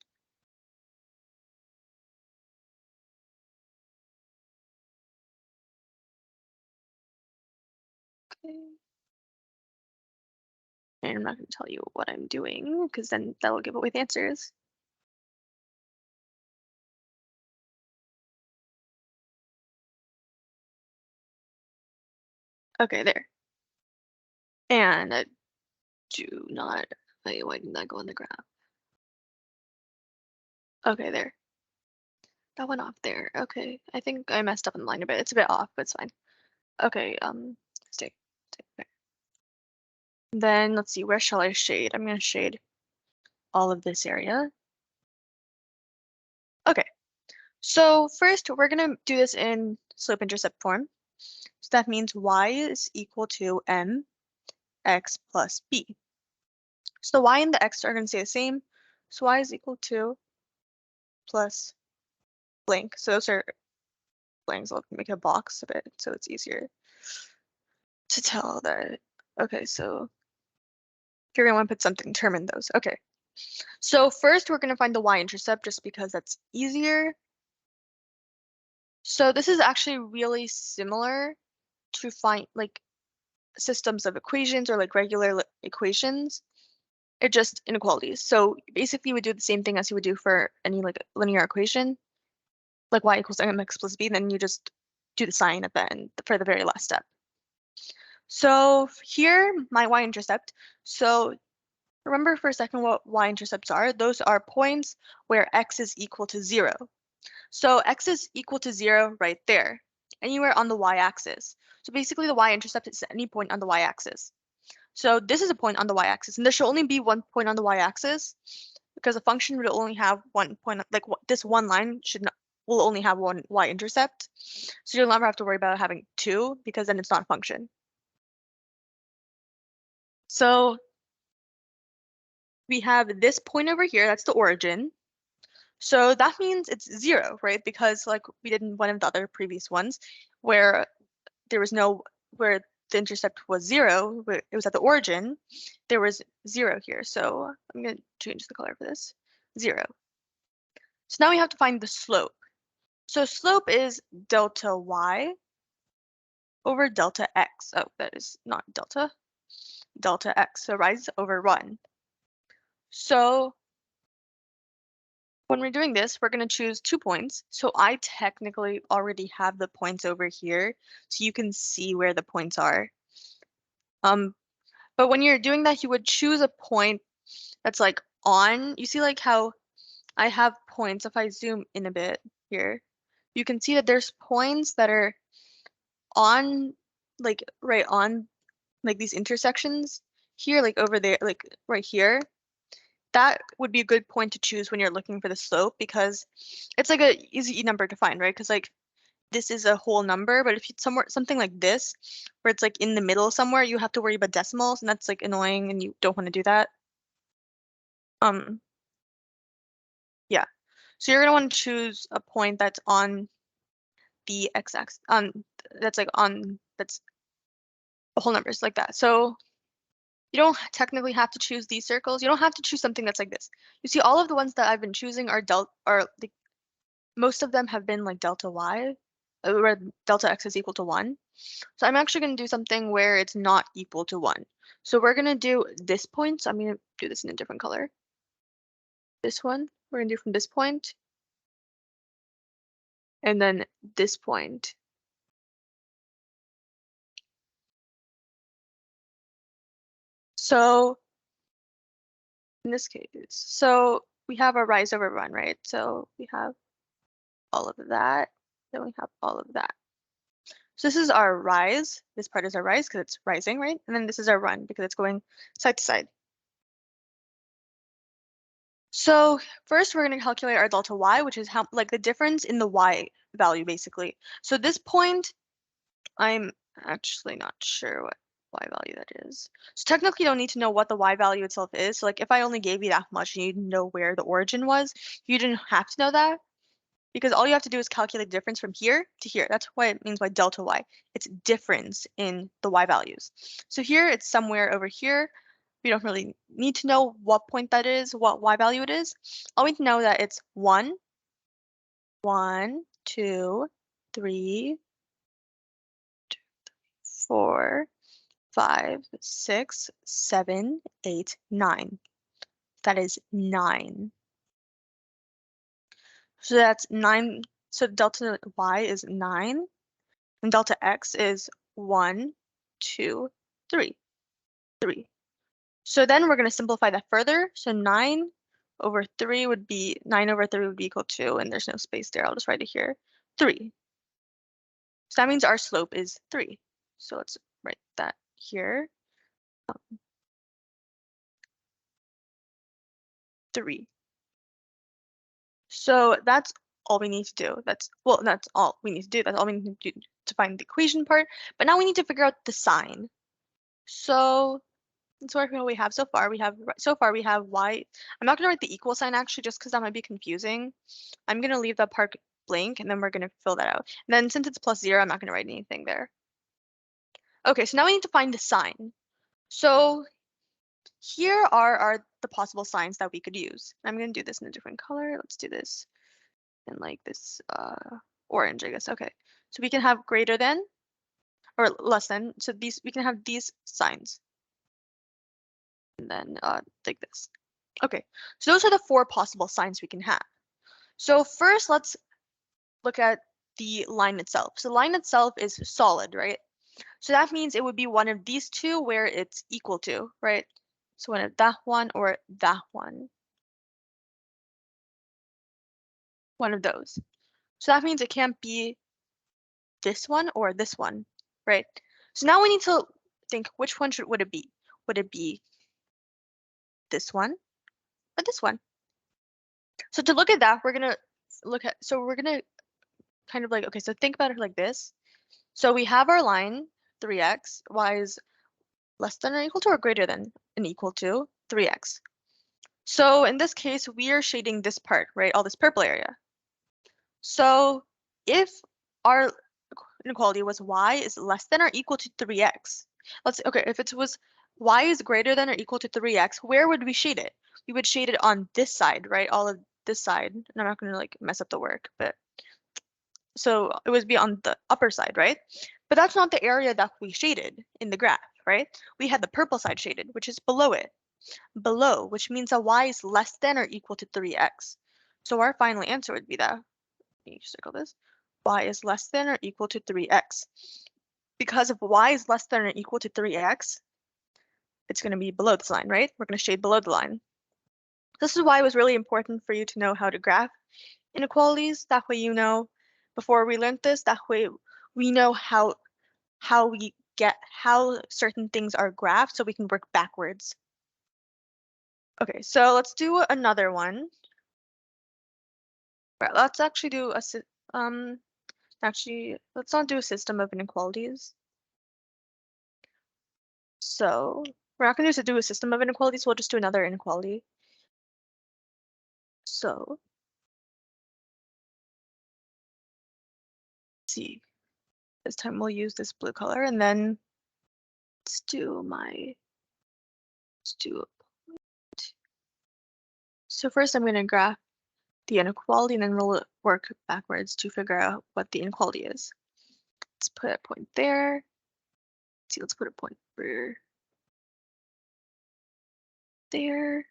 Okay. And I'm not going to tell you what I'm doing because then that will give away the answers. Okay, there. And I do not, wait, why didn't that go on the graph? Okay, there. That went off there. Okay, I think I messed up on the line a bit. It's a bit off, but it's fine. Okay, stay there. Then let's see, where shall I shade? I'm going to shade all of this area. Okay, so first we're going to do this in slope-intercept form. So that means y is equal to mx plus b. So the y and the x are going to stay the same. So y is equal to plus blank. So those are blanks. I'll make a box of it so it's easier to tell that. Okay, so you're going to want to put something, term in those. Okay. So first we're going to find the y-intercept just because that's easier. So this is actually really similar to find like systems of equations or like regular equations. It just inequalities. So basically you would do the same thing as you would do for any like linear equation, like y equals mx plus b, then you just do the sign at the end for the very last step. So here, my y-intercept. So remember for a second what y-intercepts are. Those are points where x is equal to 0. So x is equal to 0 right there, anywhere on the y-axis. So basically the y-intercept is any point on the y-axis. So this is a point on the y-axis, and there should only be one point on the y-axis because a function would only have one point, like this one line will only have one y-intercept. So you'll never have to worry about having two because then it's not a function. So we have this point over here, that's the origin. So that means it's 0, right? Because like we did in one of the other previous ones where there was where the intercept was 0, where it was at the origin, there was 0 here. So I'm going to change the color for this, 0. So now we have to find the slope. So slope is delta y over delta x. Oh, that is not delta x. So rise over run. So when we're doing this, we're going to choose 2 points. So I technically already have the points over here, so you can see where the points are. But when you're doing that, you would choose a point that's like on. You see like how I have points. If I zoom in a bit here, you can see that there's points that are on, like right on, like these intersections here, like over there, like right here. That would be a good point to choose when you're looking for the slope because it's like a easy number to find, right? Because like this is a whole number, but if it's something like this, where it's like in the middle somewhere, you have to worry about decimals, and that's like annoying, and you don't want to do that. yeah. So you're gonna want to choose a point that's on the x-axis, that's whole numbers like that. So you don't technically have to choose these circles. You don't have to choose something that's like this. You see, all of the ones that I've been choosing are like, most of them have been like delta y, where delta x is equal to 1. So I'm actually going to do something where it's not equal to 1. So we're going to do this point. So I'm going to do this in a different color. This one, we're going to do from this point, and then this point. So in this case, so we have a rise over run, right? So we have all of that, then we have all of that. So this is our rise. This part is our rise because it's rising, right? And then this is our run because it's going side to side. So first we're going to calculate our delta y, which is how, like, the difference in the y value basically. So this point, I'm actually not sure what y value that is. So technically you don't need to know what the y value itself is. So like if I only gave you that much and you didn't know where the origin was, you didn't have to know that, because all you have to do is calculate the difference from here to here. That's what it means by delta y. It's difference in the y values. So here it's somewhere over here. We don't really need to know what point that is, what y value it is. All we need to know that it's 1, 1, 2, 3, 4, 5, 6, 7, 8, 9. That is 9. So that's 9. So delta y is 9, and delta x is 1, 2, 3. 3. So then we're going to simplify that further. So 9 over 3 would be equal to, and there's no space there. I'll just write it here, 3. So that means our slope is 3. So let's write that here. 3. So that's all we need to do. That's all we need to do. That's all we need to do to find the equation part. But now we need to figure out the sign. So let's work with what we have so far. We have y. I'm not going to write the equal sign actually, just because that might be confusing. I'm going to leave that part blank, and then we're going to fill that out. And then since it's plus 0, I'm not going to write anything there. Okay, so now we need to find the sign. So here are the possible signs that we could use. I'm going to do this in a different color. Let's do this in like this orange, I guess. Okay, so we can have greater than or less than. So we can have these signs, and then like this. Okay, so those are the 4 possible signs we can have. So first, let's look at the line itself. So the line itself is solid, right? So that means it would be one of these two where it's equal to, right? So one of that one or that one. One of those. So that means it can't be this one or this one, right? So now we need to think, which one would it be? Would it be this one or this one? So to look at that, we're gonna kind of like, okay, so think about it like this. So we have our line 3x, y is less than or equal to or greater than and equal to 3x. So in this case, we are shading this part, right? All this purple area. So if our inequality was y is less than or equal to 3x, if it was y is greater than or equal to 3x, where would we shade it? We would shade it on this side, right? All of this side. And I'm not going to like mess up the work, but so it would be on the upper side, right? But that's not the area that we shaded in the graph, right? We had the purple side shaded, which is below it. Below, which means that y is less than or equal to 3x. So our final answer would be that, let me circle this, y is less than or equal to 3x. Because if y is less than or equal to 3x, it's going to be below this line, right? We're going to shade below the line. This is why it was really important for you to know how to graph inequalities. That way you know, before we learned this, that way we know how we get how certain things are graphed so we can work backwards. Okay, so let's do another one. Right, let's actually do let's not do a system of inequalities. So we're not going to do a system of inequalities, we'll just do another inequality. So let's see. This time we'll use this blue color, and then let's do a point. So first I'm going to graph the inequality, and then we'll work backwards to figure out what the inequality is. Let's put a point there. Let's see, let's put a point for there.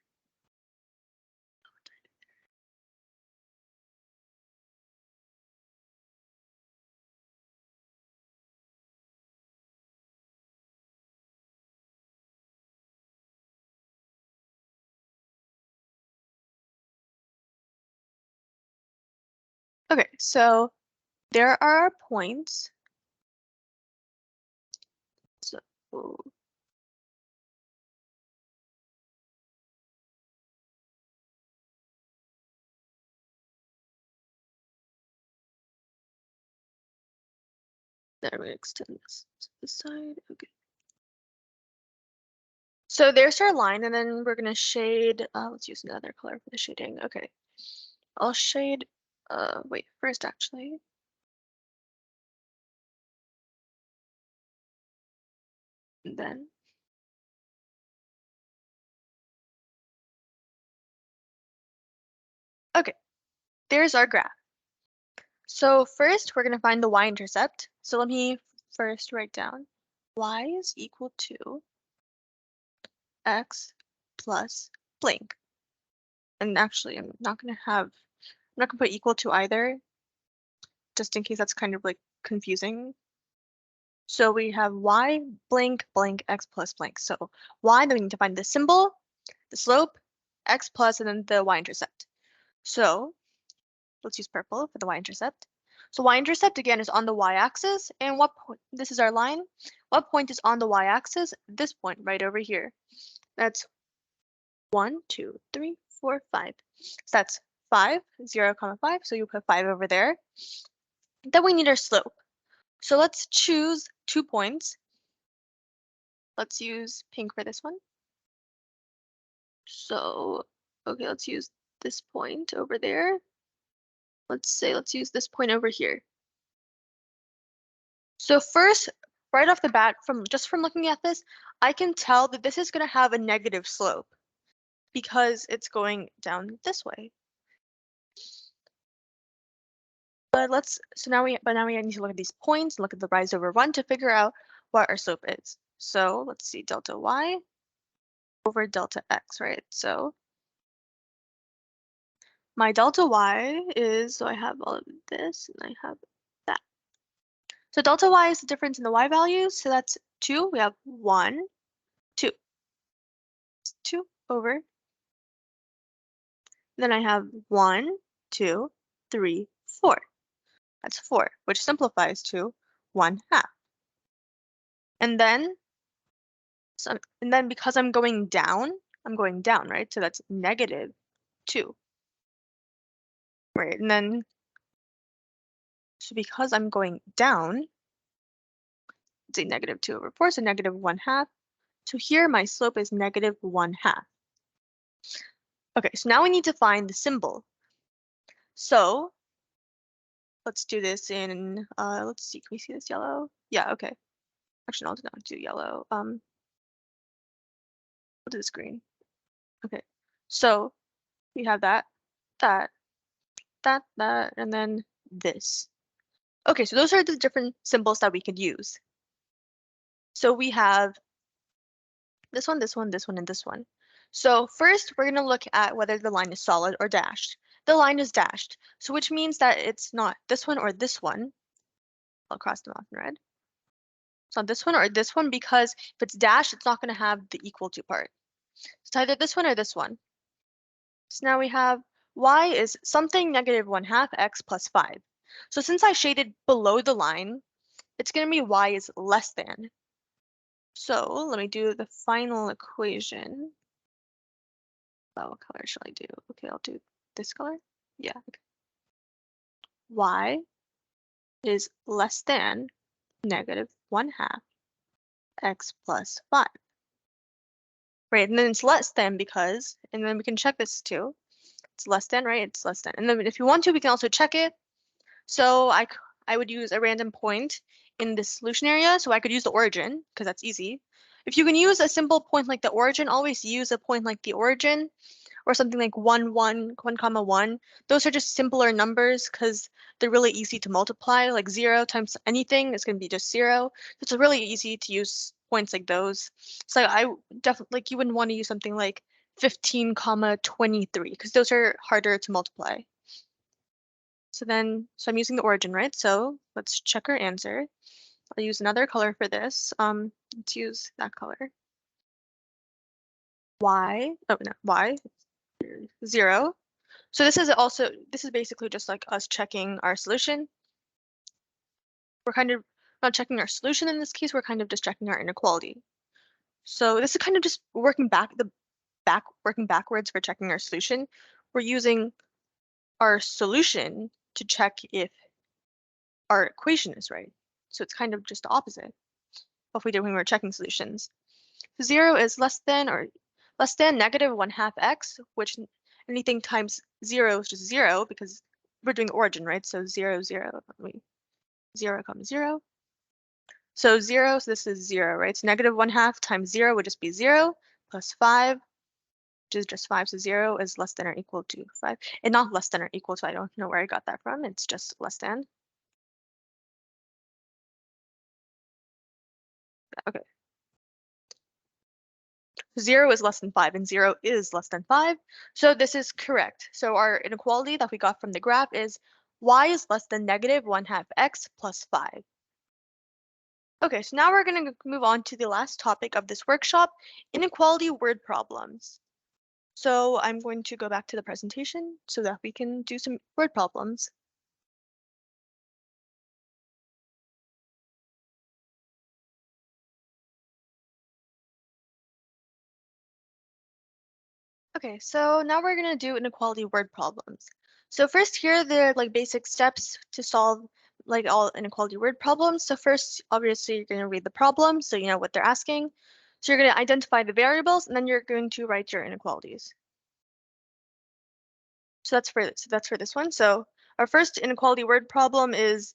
Okay, so there are our points. So then we extend this to the side. Okay. So there's our line, and then we're gonna shade. Let's use another color for the shading. Okay, I'll shade. Wait, first actually. And then. Okay, there's our graph. So first we're gonna find the y-intercept. So let me first write down y is equal to x plus blank. And actually, I'm not gonna put equal to either, just in case that's kind of like confusing. So we have y blank blank x plus blank. So y, then we need to find the symbol, the slope, x plus, and then the y-intercept. So let's use purple for the y-intercept. So y-intercept again is on the y-axis, and what point? This is our line. What point is on the y-axis? This point right over here. That's 1, 2, 3, 4, 5. So that's 5, 0, 5. So you put 5 over there. Then we need our slope. So let's choose 2 points. Let's use pink for this one. So, okay, let's use this point over there. Let's use this point over here. So first, right off the bat, from looking at this, I can tell that this is going to have a negative slope because it's going down this way. But now we need to look at these points, look at the rise over 1 to figure out what our slope is. So let's see, delta y over delta x, right? So my delta y is, so I have all of this and I have that. So delta y is the difference in the y values. So that's 2. We have 1, 2. 2 over. Then I have 1, 2, 3, 4. That's 4, which simplifies to 1/2. And then, because I'm going down, right? So that's -2, right? And then, so because I'm going down, it's a -2 over 4, so -1/2. So here my slope is -1/2. Okay, so now we need to find the symbol. So let's do this in, let's see, can we see this yellow? Yeah, okay. Actually, no, I'll not do yellow. We'll do this green. Okay, so we have that, that, and then this. Okay, so those are the different symbols that we could use. So we have this one, this one, this one, and this one. So first, we're going to look at whether the line is solid or dashed. The line is dashed, so which means that it's not this one or this one. I'll cross them off in red. It's not this one or this one, because if it's dashed, it's not going to have the equal to part. It's either this one or this one. So now we have y is something -1/2 x plus 5. So since I shaded below the line, it's going to be y is less than. So let me do the final equation. Oh, what color shall I do? Okay, I'll do this color. Yeah. Okay. Y is less than -1/2 x plus 5. Right, and then it's less than because, and then we can check this too. It's less than, right? It's less than. And then if you want to, we can also check it. So I would use a random point in this solution area. So I could use the origin because that's easy. If you can use a simple point like the origin, always use a point like the origin or something like 1, 1, 1, comma 1. Those are just simpler numbers because they're really easy to multiply. Like 0 times anything is going to be just 0. It's really easy to use points like those. So I definitely, like, you wouldn't want to use something like 15, comma 23 because those are harder to multiply. So I'm using the origin, right? So let's check our answer. I'll use another color for this. Let's use that color. Y, oh no, Y, 0. So this is basically just like us checking our solution. We're kind of not checking our solution in this case, we're kind of just checking our inequality. So this is kind of just working backwards for checking our solution. We're using our solution to check if our equation is right. So it's kind of just the opposite of what we did when we were checking solutions. 0 is less than negative 1/2 x, which anything times 0 is just 0 because we're doing origin, right? So 0, 0, 0, comma 0. So 0, so this is 0, right? So negative 1/2 times 0 would just be 0 plus 5, which is just 5. So 0 is less than or equal to 5. And not less than or equal to, I don't know where I got that from. It's just less than. Okay. 0 is less than 5 and 0 is less than 5. So this is correct. So our inequality that we got from the graph is y is less than negative 1/2 x plus 5. Okay, so now we're going to move on to the last topic of this workshop, inequality word problems. So I'm going to go back to the presentation so that we can do some word problems. Okay, so now we're going to do inequality word problems. So first here are the like basic steps to solve like all inequality word problems. So first, obviously, you're going to read the problem so you know what they're asking. So you're going to identify the variables and then you're going to write your inequalities. So that's for this one. So our first inequality word problem is,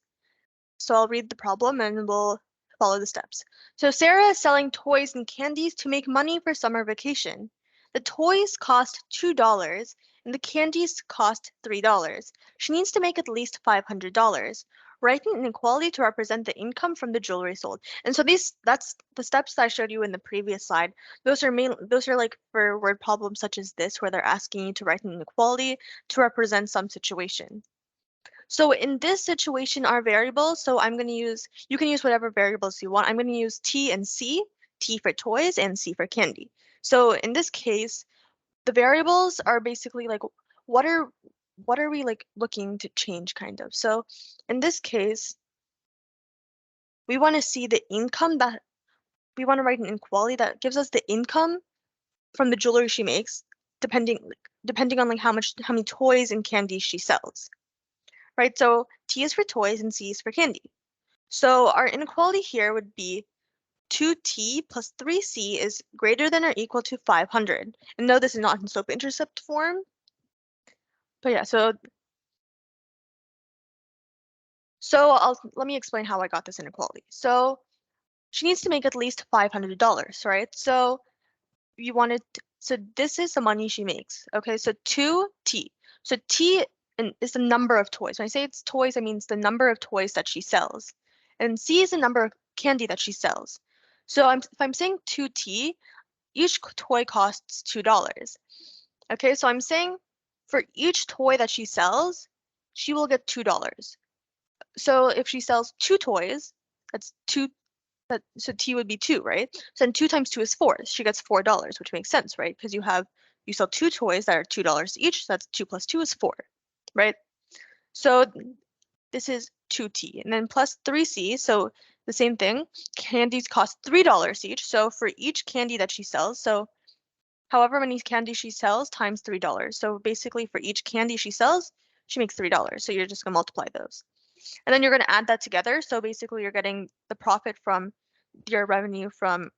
so I'll read the problem and we'll follow the steps. So Sarah is selling toys and candies to make money for summer vacation. The toys cost $2 and the candies cost $3. She needs to make at least $500. Write an inequality to represent the income from the jewelry sold. And so that's the steps that I showed you in the previous slide. Those are like for word problems such as this, where they're asking you to write an inequality to represent some situation. So in this situation, our variables, so you can use whatever variables you want. I'm going to use T and C, T for toys and C for candy. So in this case, the variables are basically like, what are we like looking to change kind of? So in this case, we want to see the income that we want to write an inequality that gives us the income from the jewelry she makes, depending on like how many toys and candy she sells. Right? So T is for toys and C is for candy. So our inequality here would be 2t plus 3c is greater than or equal to 500. And no, this is not in slope-intercept form. But yeah, so let me explain how I got this inequality. So she needs to make at least $500, right? So so this is the money she makes. Okay, so 2t. So t is the number of toys. When I say it's toys, I mean it's the number of toys that she sells. And c is the number of candy that she sells. So if I'm saying 2t, each toy costs $2. Okay, so I'm saying for each toy that she sells, she will get $2. So if she sells 2 toys, that's 2 so T would be 2, right? So then 2 times 2 is 4. She gets $4, which makes sense, right? Because you sell 2 toys that are $2 each. So that's 2 plus 2 is 4, right? So this is 2T. And then plus 3C, so the same thing. Candies cost $3 each. So for each candy that she sells, so however many candies she sells times $3. So basically for each candy she sells, she makes $3. So you're just going to multiply those. And then you're going to add that together. So basically you're getting the profit from your revenue from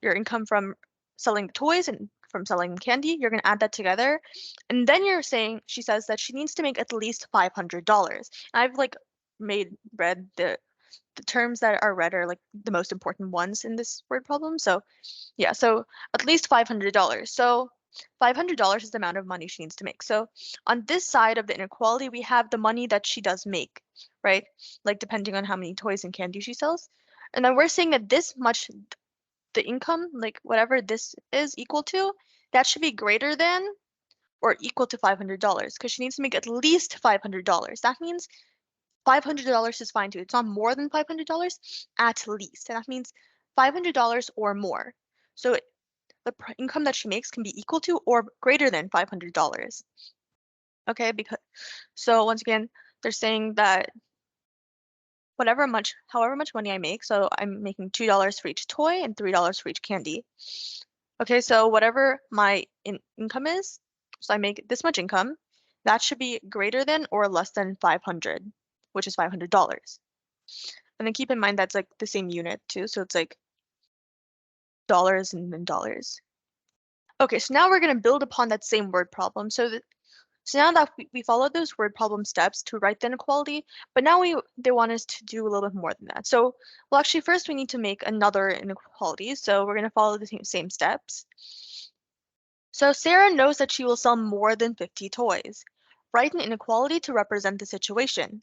your income from selling the toys and from selling candy, you're going to add that together. And then she says that she needs to make at least $500. And I've like read the terms that are read are like the most important ones in this word problem. So yeah, so at least $500. So $500 is the amount of money she needs to make. So on this side of the inequality, we have the money that she does make, right? Like depending on how many toys and candy she sells. And then we're saying that this much, the income, like whatever this is equal to, that should be greater than or equal to $500 because she needs to make at least $500. That means $500 is fine too. It's not more than $500, at least. And that means $500 or more. So the income that she makes can be equal to or greater than $500. Okay, so once again, they're saying that however much money I make, so I'm making $2 for each toy and $3 for each candy. Okay, so whatever my income is, so I make this much income, that should be greater than or less than 500, which is $500. And then keep in mind that's like the same unit too, so it's like dollars and then dollars. Okay, so now we're going to build upon that same word problem. So now that we followed those word problem steps to write the inequality, but now they want us to do a little bit more than that. So, well, actually, first we need to make another inequality. So we're going to follow the same steps. So Sarah knows that she will sell more than 50 toys. Write an inequality to represent the situation.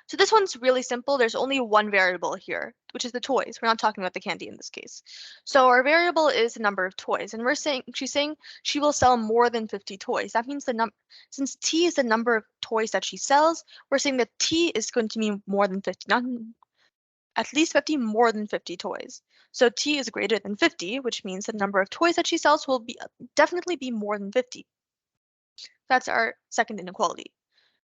So this one's really simple. There's only one variable here, which is the toys. We're not talking about the candy in this case. So our variable is the number of toys, and she's saying she will sell more than 50 toys. That means since T is the number of toys that she sells, we're saying that T is going to mean more than 50, not at least 50, more than 50 toys. So T is greater than 50, which means the number of toys that she sells will definitely be more than 50. That's our second inequality.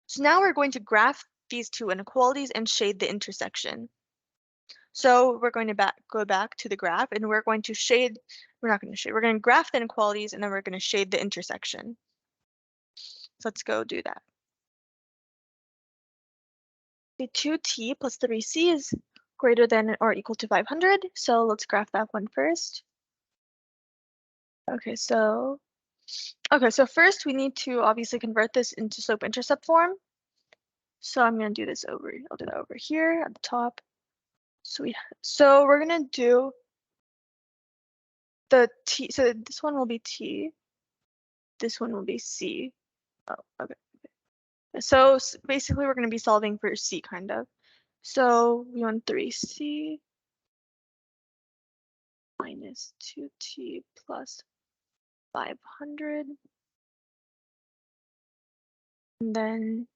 So now we're going to graph these two inequalities and shade the intersection. So we're going to go back to the graph and we're going to we're going to graph the inequalities and then we're going to shade the intersection. So let's go do that. The 2t plus 3c is greater than or equal to 500. So let's graph that one first. Okay, so first we need to obviously convert this into slope-intercept form. So I'm going to do this I'll do that over here at the top. So we're going to do the t, so this one will be t, this one will be c. Oh, okay. So basically we're going to be solving for c kind of. So we want 3c minus 2t plus 500. And then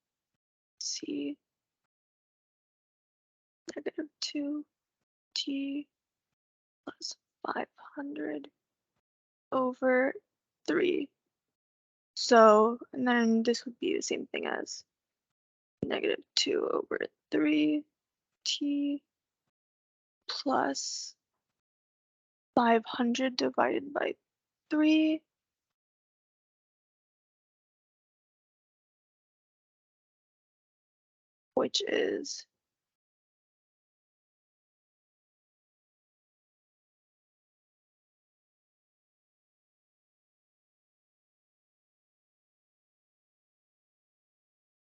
c negative 2t plus 500 over 3. So, and then this would be the same thing as negative 2 over 3t plus 500 divided by 3. Which is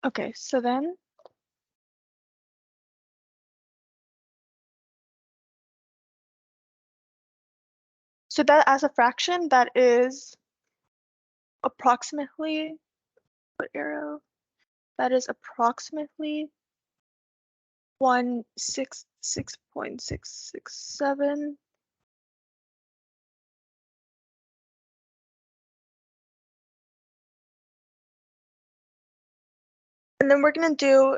okay, so then that as a fraction, that is approximately, put arrow, that is approximately 166.667. And then we're gonna do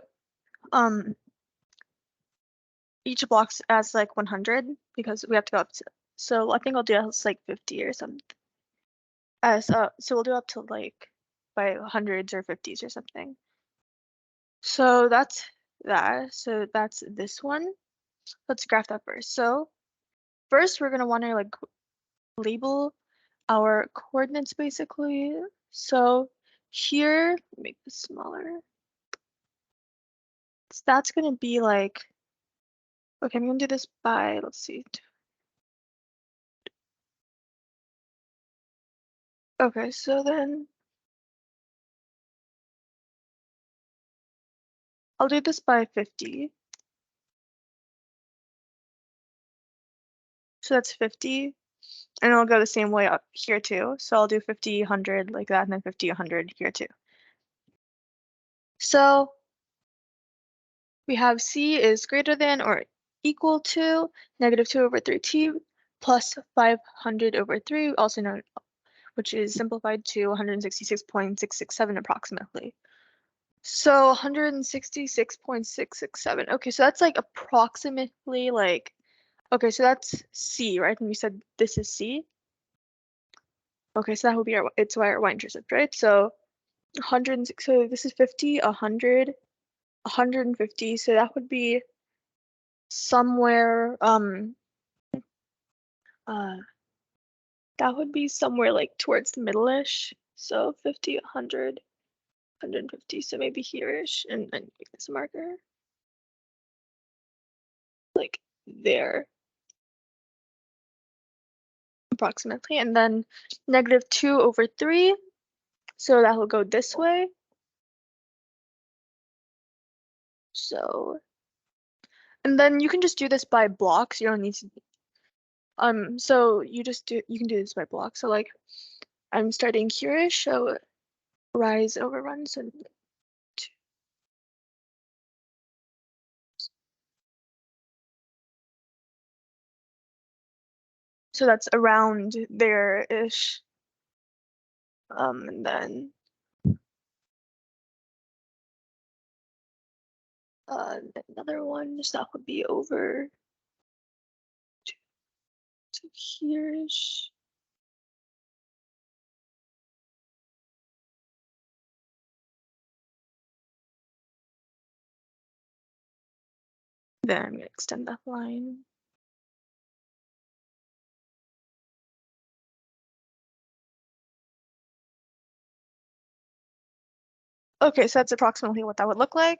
each block as like 100 because we have to go up to, so I think I'll do it as like 50 or something. So we'll do up to like by hundreds or 50s or something. So that's that. So that's this one. Let's graph that first. So first we're gonna want to like label our coordinates basically. So here, make this smaller. So that's gonna be like, okay, I'm gonna do this by, let's see. Okay, so then I'll do this by 50. So that's 50. And I'll go the same way up here too. So I'll do 50, 100 like that, and then 50, 100 here too. So we have C is greater than or equal to -2/3t plus 500/3, also known, which is simplified to 166.667 approximately. So 166.667. Okay, so that's like approximately like, okay, so that's C, right? And we said this is C. Okay, so that would be our, it's our y-intercept, right? So 106, so this is 50, 100, 150, so that would be somewhere, uh, that would be somewhere like towards the middle-ish. So 50, 100, 150, so maybe here-ish, and make this a marker, like there, approximately, and then -2/3, so that will go this way. So, and then you can just do this by blocks, you don't need to, so you can do this by blocks, so like, I'm starting here-ish, so rise over run, so that's around there-ish. And then another one, so that would be over to here-ish. Then I'm gonna extend that line. Okay, so that's approximately what that would look like.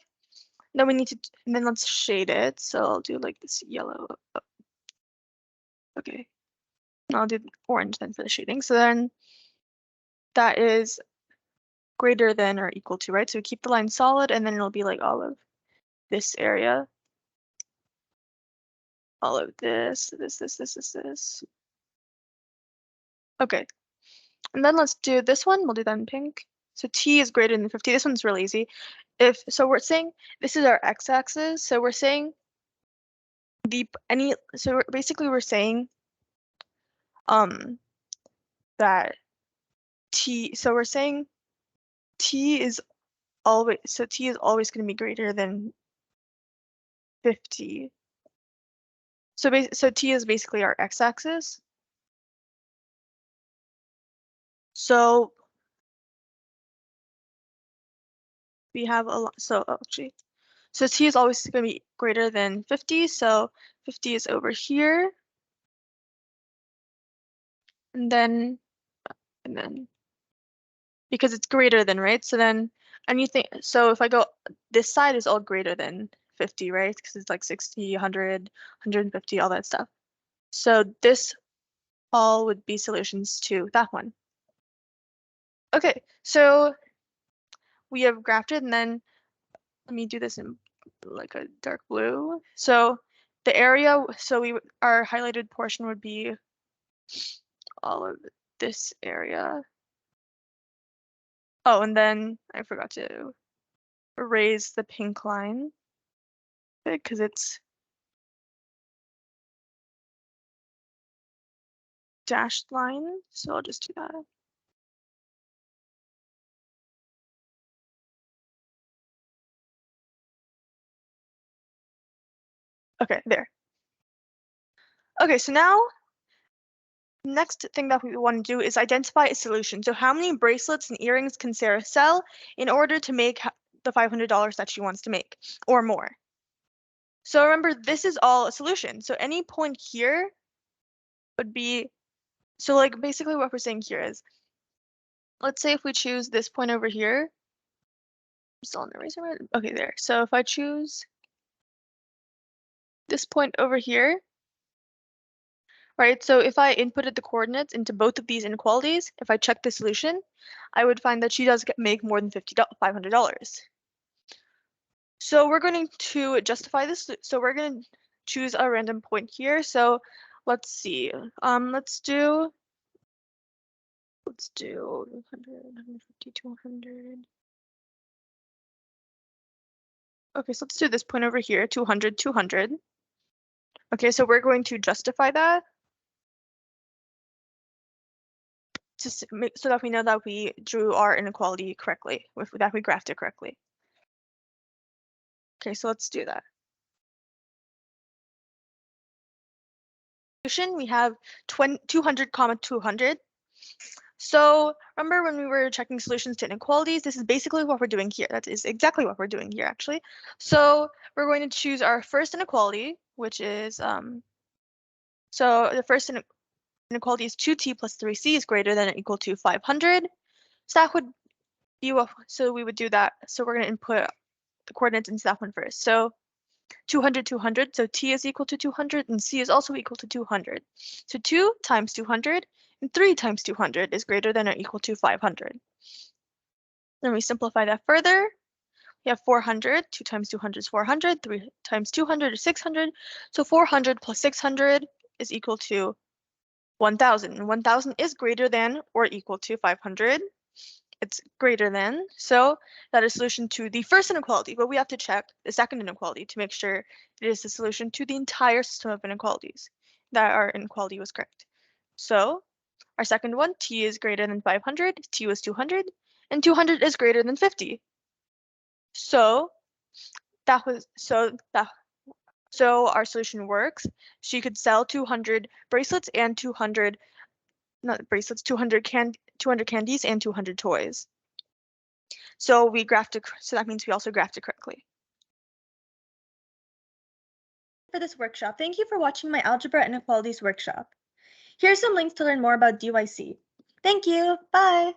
Then we need to, and then let's shade it. So I'll do like this yellow. Okay, and I'll do orange then for the shading. So then that is greater than or equal to, right? So we keep the line solid, and then it'll be like all of this area, all of this. Okay, and then let's do this one. We'll do that in pink. So t is greater than 50. This one's really easy. So we're saying this is our x-axis. So we're saying basically we're saying that so we're saying t is always going to be greater than 50. So t is basically our x-axis. So we have a lot. So actually, so t is always going to be greater than 50. So 50 is over here, and then because it's greater than, right? So then anything. So if I go, this side is all greater than 50, right? Because it's like 60, 100, 150, all that stuff. So this all would be solutions to that one. Okay, so we have graphed it, and then let me do this in like a dark blue. So the area, our highlighted portion would be all of this area. Oh, and then I forgot to erase the pink line because it's dashed line. So I'll just do that. Okay, there. Okay, so now next thing that we want to do is identify a solution. So how many bracelets and earrings can Sarah sell in order to make the $500 that she wants to make or more? So remember, this is all a solution. So any point here would be, so like basically what we're saying here is, let's say if we choose this point over here, I'm still on the eraser, right? Okay, there. So if I choose this point over here, right? So if I inputted the coordinates into both of these inequalities, if I check the solution, I would find that she does make more than $500. So we're going to justify this. So we're going to choose a random point here. So let's see. Let's do 100, 150, 200. Okay, so let's do this point over here, 200, 200. Okay, so we're going to justify that to make so that we know that we drew our inequality correctly, that we graphed it correctly. Okay, so let's do that. Solution, we have 200, 200. So remember when we were checking solutions to inequalities, this is basically what we're doing here. That is exactly what we're doing here, actually. So we're going to choose our first inequality, which is, so the first inequality is 2t plus 3c is greater than or equal to 500. So that would be what, so we would do that. So we're going to input the coordinates into that one first. So 200, 200, so t is equal to 200 and c is also equal to 200. So 2 times 200 and 3 times 200 is greater than or equal to 500. Then we simplify that further. We have 400, 2 times 200 is 400, 3 times 200 is 600. So 400 plus 600 is equal to 1,000. And 1,000 is greater than or equal to 500. It's greater than, so that is solution to the first inequality, but we have to check the second inequality to make sure it is the solution to the entire system of inequalities, that our inequality was correct. So our second one, t is greater than 500, t was 200, and 200 is greater than 50. So so our solution works. She could sell 200 bracelets and 200, not bracelets, 200 candies and 200 toys. So we graphed it, so that means we also graphed it correctly. For this workshop, thank you for watching my Algebra Inequalities workshop. Here are some links to learn more about DYC. Thank you, bye!